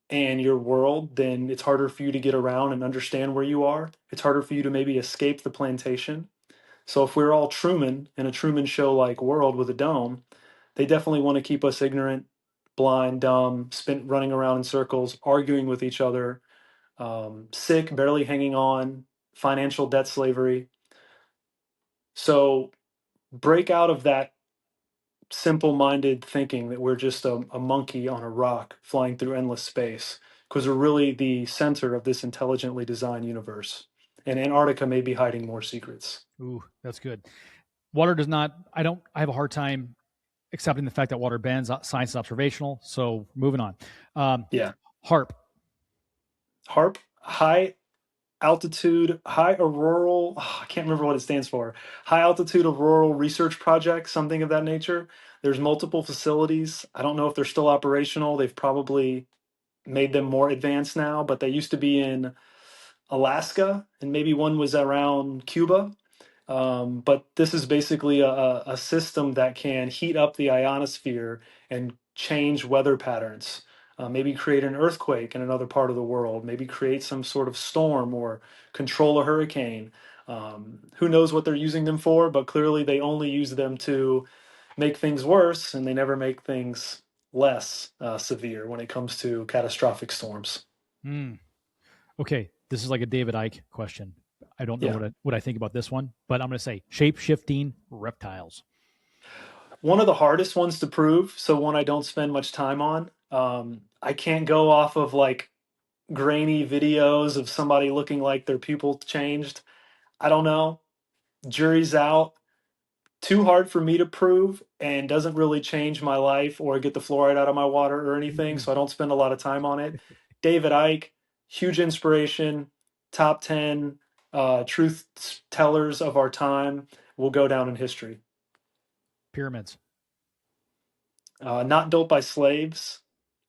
and your world, then it's harder for you to get around and understand where you are. It's harder for you to maybe escape the plantation. So if we're all Truman in a Truman Show like world with a dome, they definitely want to keep us ignorant, blind, dumb, running around in circles, arguing with each other, sick, barely hanging on, financial debt slavery. So break out of that simple-minded thinking that we're just a monkey on a rock flying through endless space, because we're really the center of this intelligently designed universe. And Antarctica may be hiding more secrets. Ooh, that's good. Water does not, I have a hard time accepting the fact that water bends. Science is observational. So moving on. HARP, high altitude, high auroral, I can't remember what it stands for. High altitude auroral research project, something of that nature. There's multiple facilities. I don't know if they're still operational. They've probably made them more advanced now, but they used to be in Alaska, and maybe one was around Cuba. But this is basically a system that can heat up the ionosphere and change weather patterns. Maybe create an earthquake in another part of the world, maybe create some sort of storm or control a hurricane. Who knows what they're using them for, but clearly they only use them to make things worse, and they never make things less severe when it comes to catastrophic storms. Okay, this is like a David Icke question. I don't know what I think about this one, but I'm going to say shape-shifting reptiles. One of the hardest ones to prove, so one I don't spend much time on. I can't go off of like grainy videos of somebody looking like their pupil changed. I don't know. Jury's out. Too hard for me to prove and doesn't really change my life or get the fluoride out of my water or anything, so I don't spend a lot of time on it. David Icke, huge inspiration, top 10 truth tellers of our time, will go down in history. Pyramids. Not built by slaves,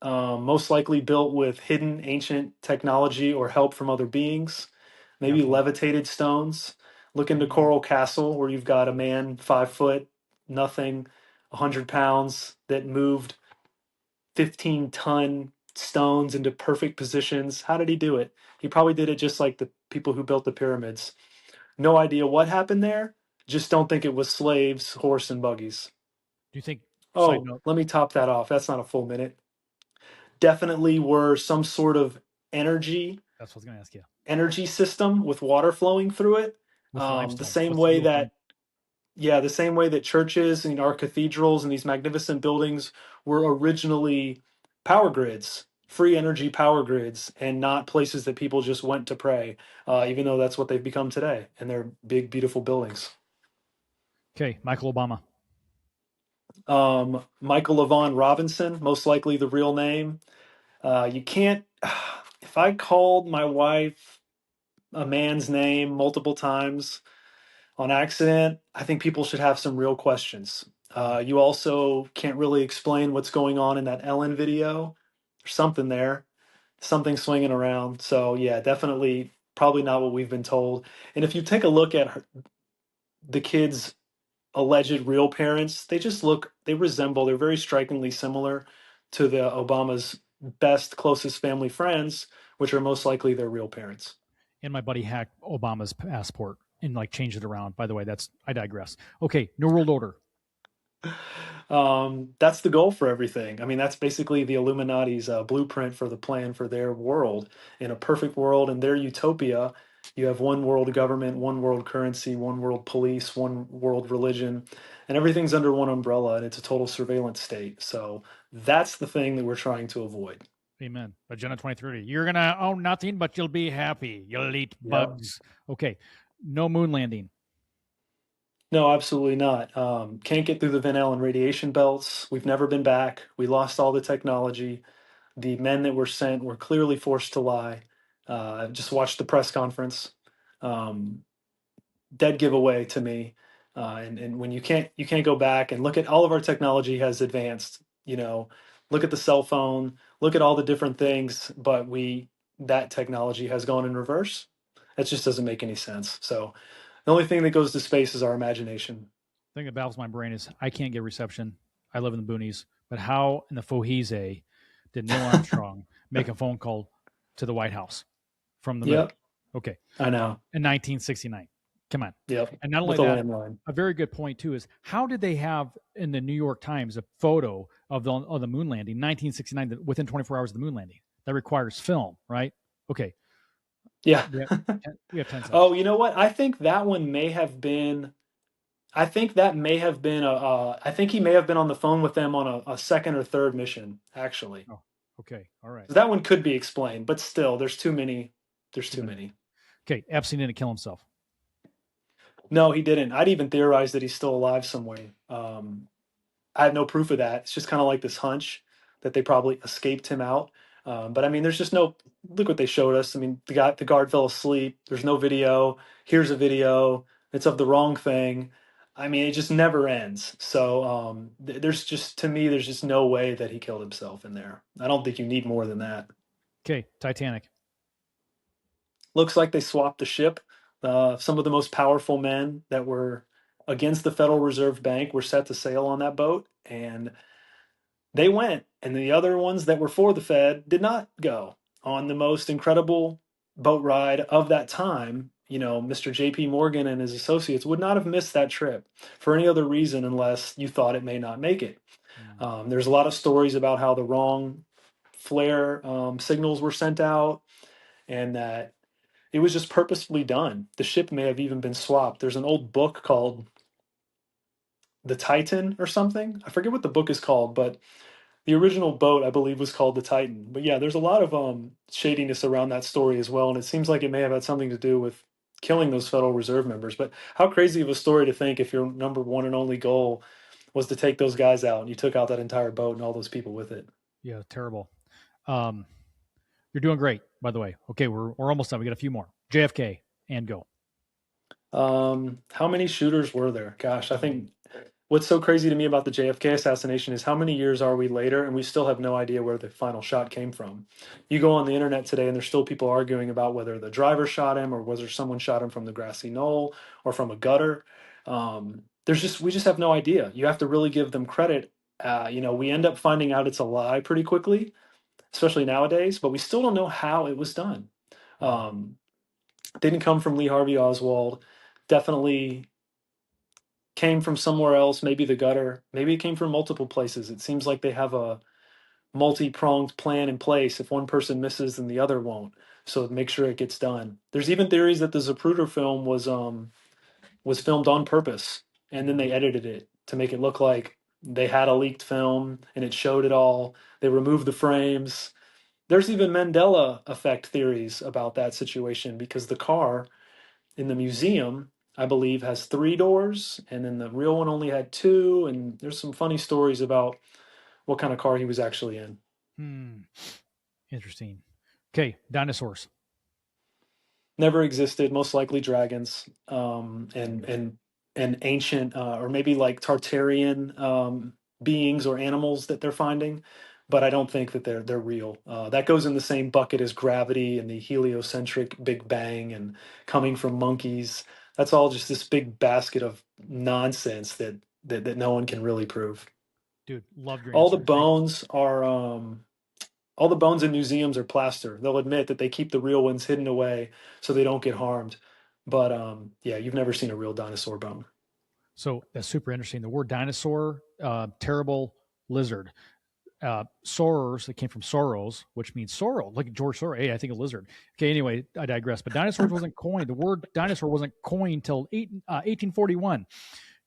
most likely built with hidden ancient technology or help from other beings, maybe levitated stones. Look into Coral Castle, where you've got a man 5 foot, nothing, 100 pounds, that moved 15-ton stones into perfect positions. How did he do it? He probably did it just like the people who built the pyramids. No idea what happened there. Just don't think it was slaves, horse, and buggies. Do you think, side Oh, note, let me top that off. That's not a full minute. Definitely were some sort of that's what I was going to ask you. energy system with water flowing through it. With The limestone. same What's the way deal with that, yeah, the same way that churches and our cathedrals and these magnificent buildings were originally power grids, free energy power grids, and not places that people just went to pray, even though that's what they've become today. And they're big, beautiful buildings. Okay, Michael Obama. Michael Levon Robinson, most likely the real name. You can't, if I called my wife a man's name multiple times on accident, I think people should have some real questions. You also can't really explain what's going on in that Ellen video. There's something there, something swinging around. So, yeah, definitely probably not what we've been told. And if you take a look at the kids' alleged real parents, they resemble, they're very strikingly similar to the Obama's best, closest family friends, which are most likely their real parents. And my buddy hacked Obama's passport and like changed it around. By the way, I digress. Okay, New World Order. That's the goal for everything. I mean, that's basically the Illuminati's blueprint for the plan for their world. In a perfect world, in their utopia, you have one world government, one world currency, one world police, one world religion, and everything's under one umbrella, and it's a total surveillance state. So that's the thing that we're trying to avoid. Amen. Agenda 2030. You're going to own nothing, but you'll be happy. You'll eat bugs. Okay. No moon landing. No, absolutely not. Can't get through the Van Allen radiation belts. We've never been back. We lost all the technology. The men that were sent were clearly forced to lie. I just watched the press conference. Um, Dead giveaway to me. And when you can't go back and look at all of our technology has advanced. Look at the cell phone. Look at all the different things, but that technology has gone in reverse. That just doesn't make any sense. So the only thing that goes to space is our imagination. The thing that baffles my brain is I can't get reception. I live in the boonies. But how in the Fohese did Neil Armstrong make a phone call to the White House from the moon? Yep. Okay. I know. In 1969. Come on. Yep. And not only With a that, landline. a very good point too is how did they have in the New York Times a photo of the moon landing, 1969, within 24 hours of the moon landing? That requires film, right? Okay. Yeah. We have 10 seconds. Oh, you know what? I think that one may have been. I think that may have been I think he may have been on the phone with them on a second or third mission, actually. Oh, okay. All right. That one could be explained, but still, there's too many. There's too many. Okay. Epstein didn't kill himself. No, he didn't. I'd even theorize that he's still alive somewhere. I have no proof of that. It's just kind of like this hunch that they probably escaped him out. But I mean, there's just no. Look what they showed us. I mean, the guard fell asleep. There's no video. Here's a video. It's of the wrong thing. I mean, it just never ends. So there's just, to me, there's just no way that he killed himself in there. I don't think you need more than that. Okay, Titanic. Looks like they swapped the ship. Some of the most powerful men that were against the Federal Reserve Bank were set to sail on that boat, and they went. And the other ones that were for the Fed did not go on the most incredible boat ride of that time. Mr. J.P. Morgan and his associates would not have missed that trip for any other reason unless you thought it may not make it. There's a lot of stories about how the wrong flare signals were sent out and that it was just purposefully done. The ship may have even been swapped. There's an old book called The Titan or something. I forget what the book is called, but the original boat, I believe, was called the Titan. But yeah, there's a lot of shadiness around that story as well, and it seems like it may have had something to do with killing those Federal Reserve members. But how crazy of a story to think if your number one and only goal was to take those guys out, and you took out that entire boat and all those people with it. Yeah, terrible. You're doing great, by the way. Okay, we're almost done. We got a few more. JFK and go. How many shooters were there? Gosh, I think what's so crazy to me about the JFK assassination is how many years are we later and we still have no idea where the final shot came from. You go on the internet today and there's still people arguing about whether the driver shot him or whether someone shot him from the grassy knoll or from a gutter. We just have no idea. You have to really give them credit. We end up finding out it's a lie pretty quickly. especially nowadays, but we still don't know how it was done. Um, didn't come from Lee Harvey Oswald. Definitely came from somewhere else, maybe the gutter. Maybe it came from multiple places. It seems like they have a multi-pronged plan in place. If one person misses, then the other won't. So make sure it gets done. There's even theories that the Zapruder film was filmed on purpose, and then they edited it to make it look like they had a leaked film and it showed it all. They removed the frames. There's even Mandela effect theories about that situation because the car in the museum, I believe, has 3 doors, and then the real one only had 2. And there's some funny stories about what kind of car he was actually in. Interesting. Okay, dinosaurs. Never existed. Most likely dragons, and ancient, or maybe like Tartarian beings or animals that they're finding. But I don't think that they're real. That goes in the same bucket as gravity and the heliocentric Big Bang and coming from monkeys. That's all just this big basket of nonsense that no one can really prove. Dude, loved your All the answer. Thank you. bones are all the bones in museums are plaster. They'll admit that they keep the real ones hidden away so they don't get harmed. But yeah, you've never seen a real dinosaur bone. So that's super interesting. The word dinosaur, terrible lizard. Sorors, that came from sorrows, which means sorrow. Like George Soros. Hey, I think a lizard. Okay, anyway, I digress. But dinosaurs wasn't coined. The word dinosaur wasn't coined till 1841.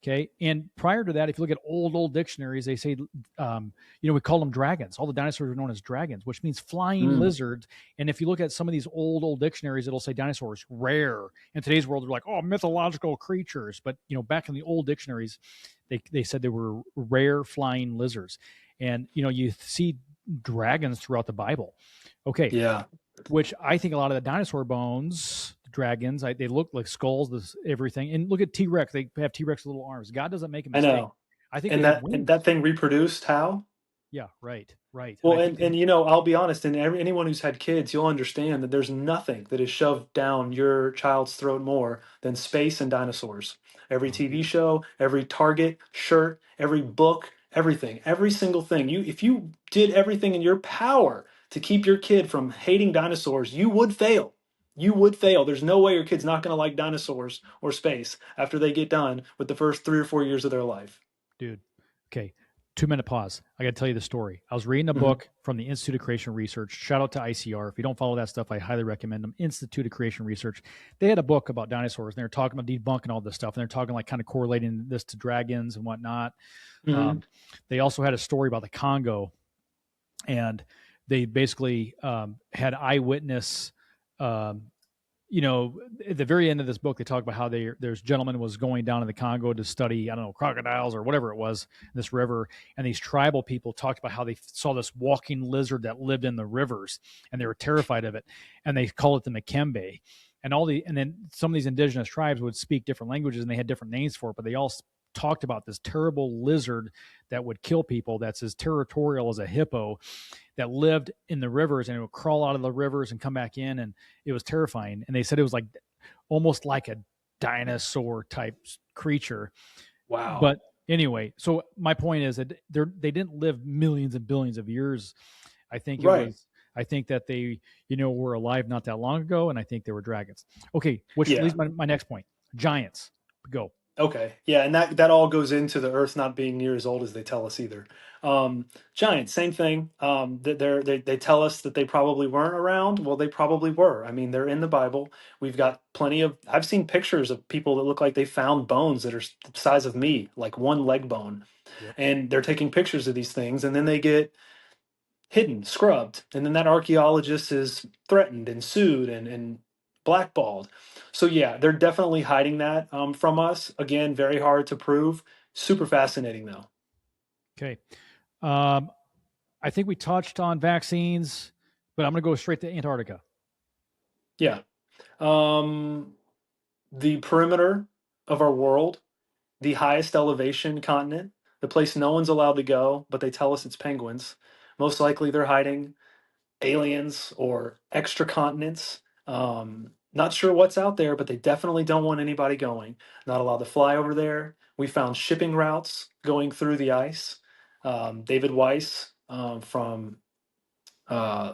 Okay, and prior to that, if you look at old dictionaries, they say, we call them dragons. All the dinosaurs are known as dragons, which means flying lizards. And if you look at some of these old dictionaries, it'll say dinosaurs rare. In today's world, they're like, oh, mythological creatures. But back in the old dictionaries, they said they were rare flying lizards. And you see dragons throughout the Bible. Okay, yeah, which I think a lot of the dinosaur bones. Dragons, they look like skulls, everything. And look at T-Rex. They have T-Rex with little arms. God doesn't make a I mistake. know. I think And they have that wings. and that thing reproduced how? Yeah, right. Well, and I'll be honest, and anyone who's had kids, you'll understand that there's nothing that is shoved down your child's throat more than space and dinosaurs. Every TV show, every Target shirt, every book, everything, every single thing. If you did everything in your power to keep your kid from hating dinosaurs, you would fail. You would fail. There's no way your kid's not going to like dinosaurs or space after they get done with the first 3 or 4 years of their life. Dude, okay. 2-minute pause. I got to tell you the story. I was reading a book from the Institute of Creation Research. Shout out to ICR. If you don't follow that stuff, I highly recommend them. Institute of Creation Research. They had a book about dinosaurs, and they were talking about debunking all this stuff, and they're talking like kind of correlating this to dragons and whatnot. They also had a story about the Congo, and they basically had eyewitness. At the very end of this book, they talk about how there's gentleman was going down in the Congo to study, I don't know, crocodiles or whatever it was, this river. And these tribal people talked about how they saw this walking lizard that lived in the rivers, and they were terrified of it. And they call it the Makembe. And then some of these indigenous tribes would speak different languages, and they had different names for it, but they all talked about this terrible lizard that would kill people, that's as territorial as a hippo, that lived in the rivers, and it would crawl out of the rivers and come back in, and it was terrifying. And they said it was like almost like a dinosaur type creature. Wow. But anyway, so my point is that they didn't live millions and billions of years. I think I think that they, were alive not that long ago, and I think they were dragons. Okay, which leads my next point. Giants. Go. Okay. Yeah, and that all goes into the Earth not being near as old as they tell us either. Giants, same thing. They tell us that they probably weren't around. Well, they probably were. I mean, they're in the Bible. We've got plenty of. I've seen pictures of people that look like they found bones that are the size of me, like one leg bone, and they're taking pictures of these things, and then they get hidden, scrubbed, and then that archaeologist is threatened and sued and blackballed. So yeah, they're definitely hiding that from us. Again, very hard to prove. Super fascinating though. Okay. I think we touched on vaccines, but I'm going to go straight to Antarctica. Yeah. The perimeter of our world, the highest elevation continent, the place no one's allowed to go, but they tell us it's penguins. Most likely they're hiding aliens or extra continents. Not sure what's out there, but they definitely don't want anybody going. Not allowed to fly over there. We found shipping routes going through the ice. David Weiss from uh,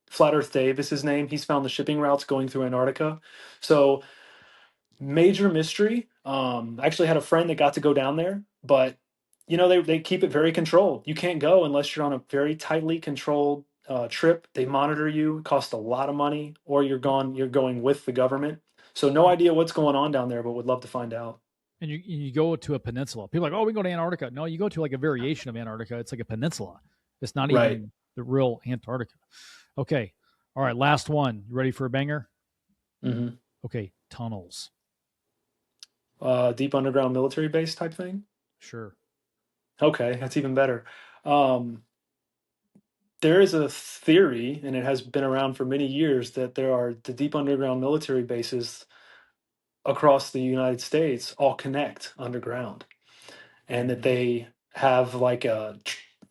Flat Earth Dave is his name. He's found the shipping routes going through Antarctica. So major mystery. I actually had a friend that got to go down there, but they keep it very controlled. You can't go unless you're on a very tightly controlled trip. They monitor you. It costs a lot of money, or you're going with the government. So no idea what's going on down there, but would love to find out. And you go to a peninsula. People are like, oh, we can go to Antarctica. No, you go to like a variation of Antarctica. It's like a peninsula. It's not Right. even the real Antarctica. Okay. All right. Last one. You ready for a banger? Mm-hmm. Okay. Tunnels. Deep underground military base type thing. Sure. Okay, that's even better. There is a theory, and it has been around for many years, that there are the deep underground military bases across the United States all connect underground, and that they have like a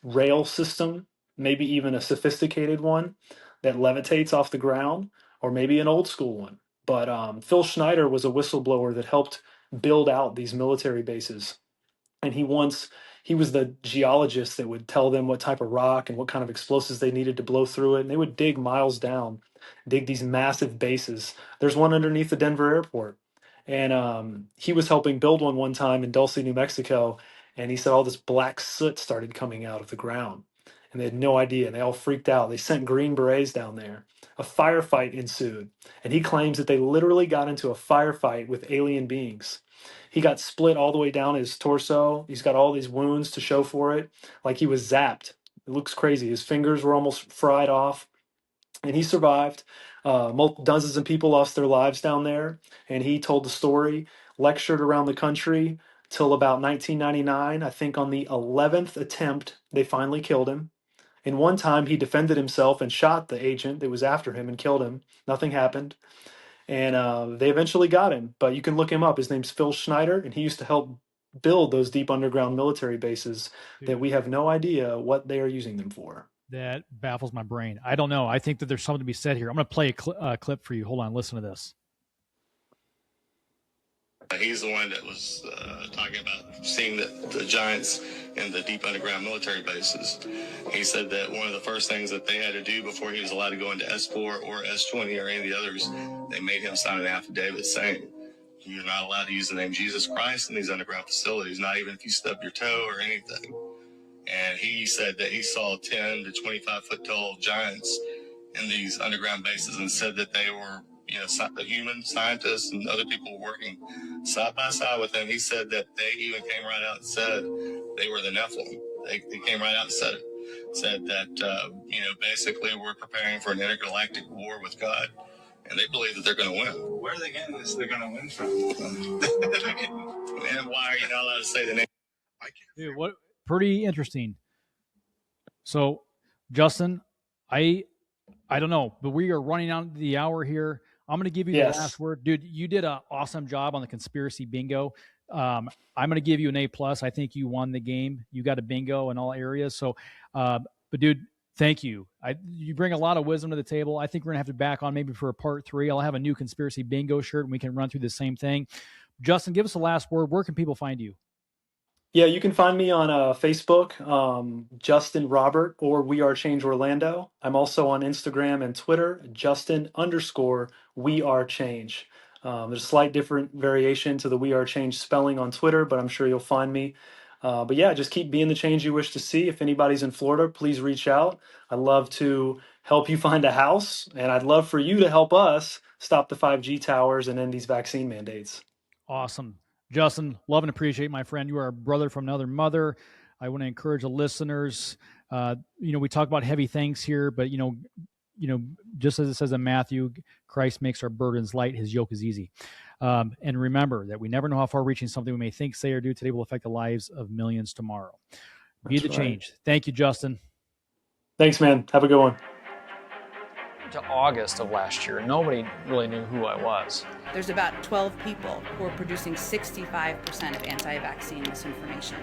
rail system, maybe even a sophisticated one that levitates off the ground, or maybe an old school one. But Phil Schneider was a whistleblower that helped build out these military bases. And he was the geologist that would tell them what type of rock and what kind of explosives they needed to blow through it. And they would dig miles down, dig these massive bases. There's one underneath the Denver airport. And he was helping build one time in Dulce, New Mexico. And he said all this black soot started coming out of the ground. And they had no idea. And they all freaked out. They sent Green Berets down there. A firefight ensued. And he claims that they literally got into a firefight with alien beings. He got split all the way down his torso. He's got all these wounds to show for it, like he was zapped. It looks crazy. His fingers were almost fried off, and he survived. Dozens of people lost their lives down there, and he told the story, lectured around the country till about 1999. I think on the 11th attempt, they finally killed him. In one time, he defended himself and shot the agent that was after him and killed him. Nothing happened. And they eventually got him, but you can look him up. His name's Phil Schneider, and he used to help build those deep underground military bases that we have no idea what they are using them for. That baffles my brain. I don't know. I think that there's something to be said here. I'm going to play a clip for you. Hold on. Listen to this. He's the one that was talking about seeing the giants in the deep underground military bases. He said that one of the first things that they had to do before he was allowed to go into S4 or S20 or any of the others, they made him sign an affidavit saying, you're not allowed to use the name Jesus Christ in these underground facilities, not even if you stub your toe or anything. And he said that he saw 10 to 25 foot tall giants in these underground bases and said that they were, the human scientists and other people working side by side with him. He said that they even came right out and said they were the Nephilim. They came right out and said it. Said that, basically we're preparing for an intergalactic war with God. And they believe that they're going to win. Where are they getting this? They're going to win from? And why are you not allowed to say the name? Dude, what? Pretty interesting. So, Justin, I don't know, but we are running out the hour here. I'm going to give you the last word. Dude, you did an awesome job on the conspiracy bingo. I'm going to give you an A+. I think you won the game. You got a bingo in all areas. So, but dude, thank you. You bring a lot of wisdom to the table. I think we're going to have to back on maybe for a part 3. I'll have a new conspiracy bingo shirt and we can run through the same thing. Justin, give us the last word. Where can people find you? Yeah, you can find me on Facebook, Justin Robert, or We Are Change Orlando. I'm also on Instagram and Twitter, Justin_We Are Change. There's a slight different variation to the We Are Change spelling on Twitter, but I'm sure you'll find me. But yeah, just keep being the change you wish to see. If anybody's in Florida, please reach out. I'd love to help you find a house, and I'd love for you to help us stop the 5G towers and end these vaccine mandates. Awesome. Justin, love and appreciate, my friend. You are a brother from another mother. I want to encourage the listeners. We talk about heavy things here, but just as it says in Matthew, Christ makes our burdens light, his yoke is easy. And remember that we never know how far reaching something we may think, say, or do today will affect the lives of millions tomorrow. Be the change. Thank you, Justin. Thanks, man. Have a good one. To August of last year, nobody really knew who I was. There's about 12 people who are producing 65% of anti-vaccine misinformation.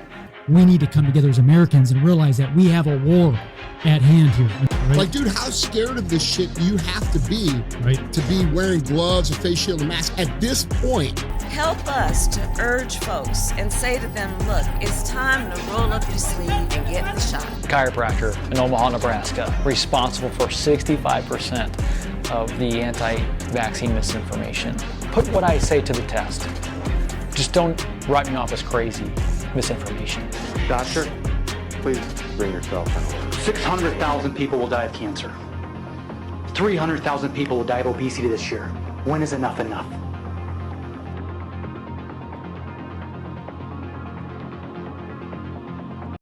We need to come together as Americans and realize that we have a war at hand here. Right? Like, dude, how scared of this shit do you have to be to be wearing gloves, a face shield, a mask at this point? Help us to urge folks and say to them, look, it's time to roll up your sleeve and get the shot. chiropractor in Omaha, Nebraska, responsible for 65% of the anti-vaccine misinformation. Put what I say to the test. Just don't write me off as crazy misinformation. Doctor, please bring yourself in order. 600,000 people will die of cancer. 300,000 people will die of obesity this year. When is enough enough?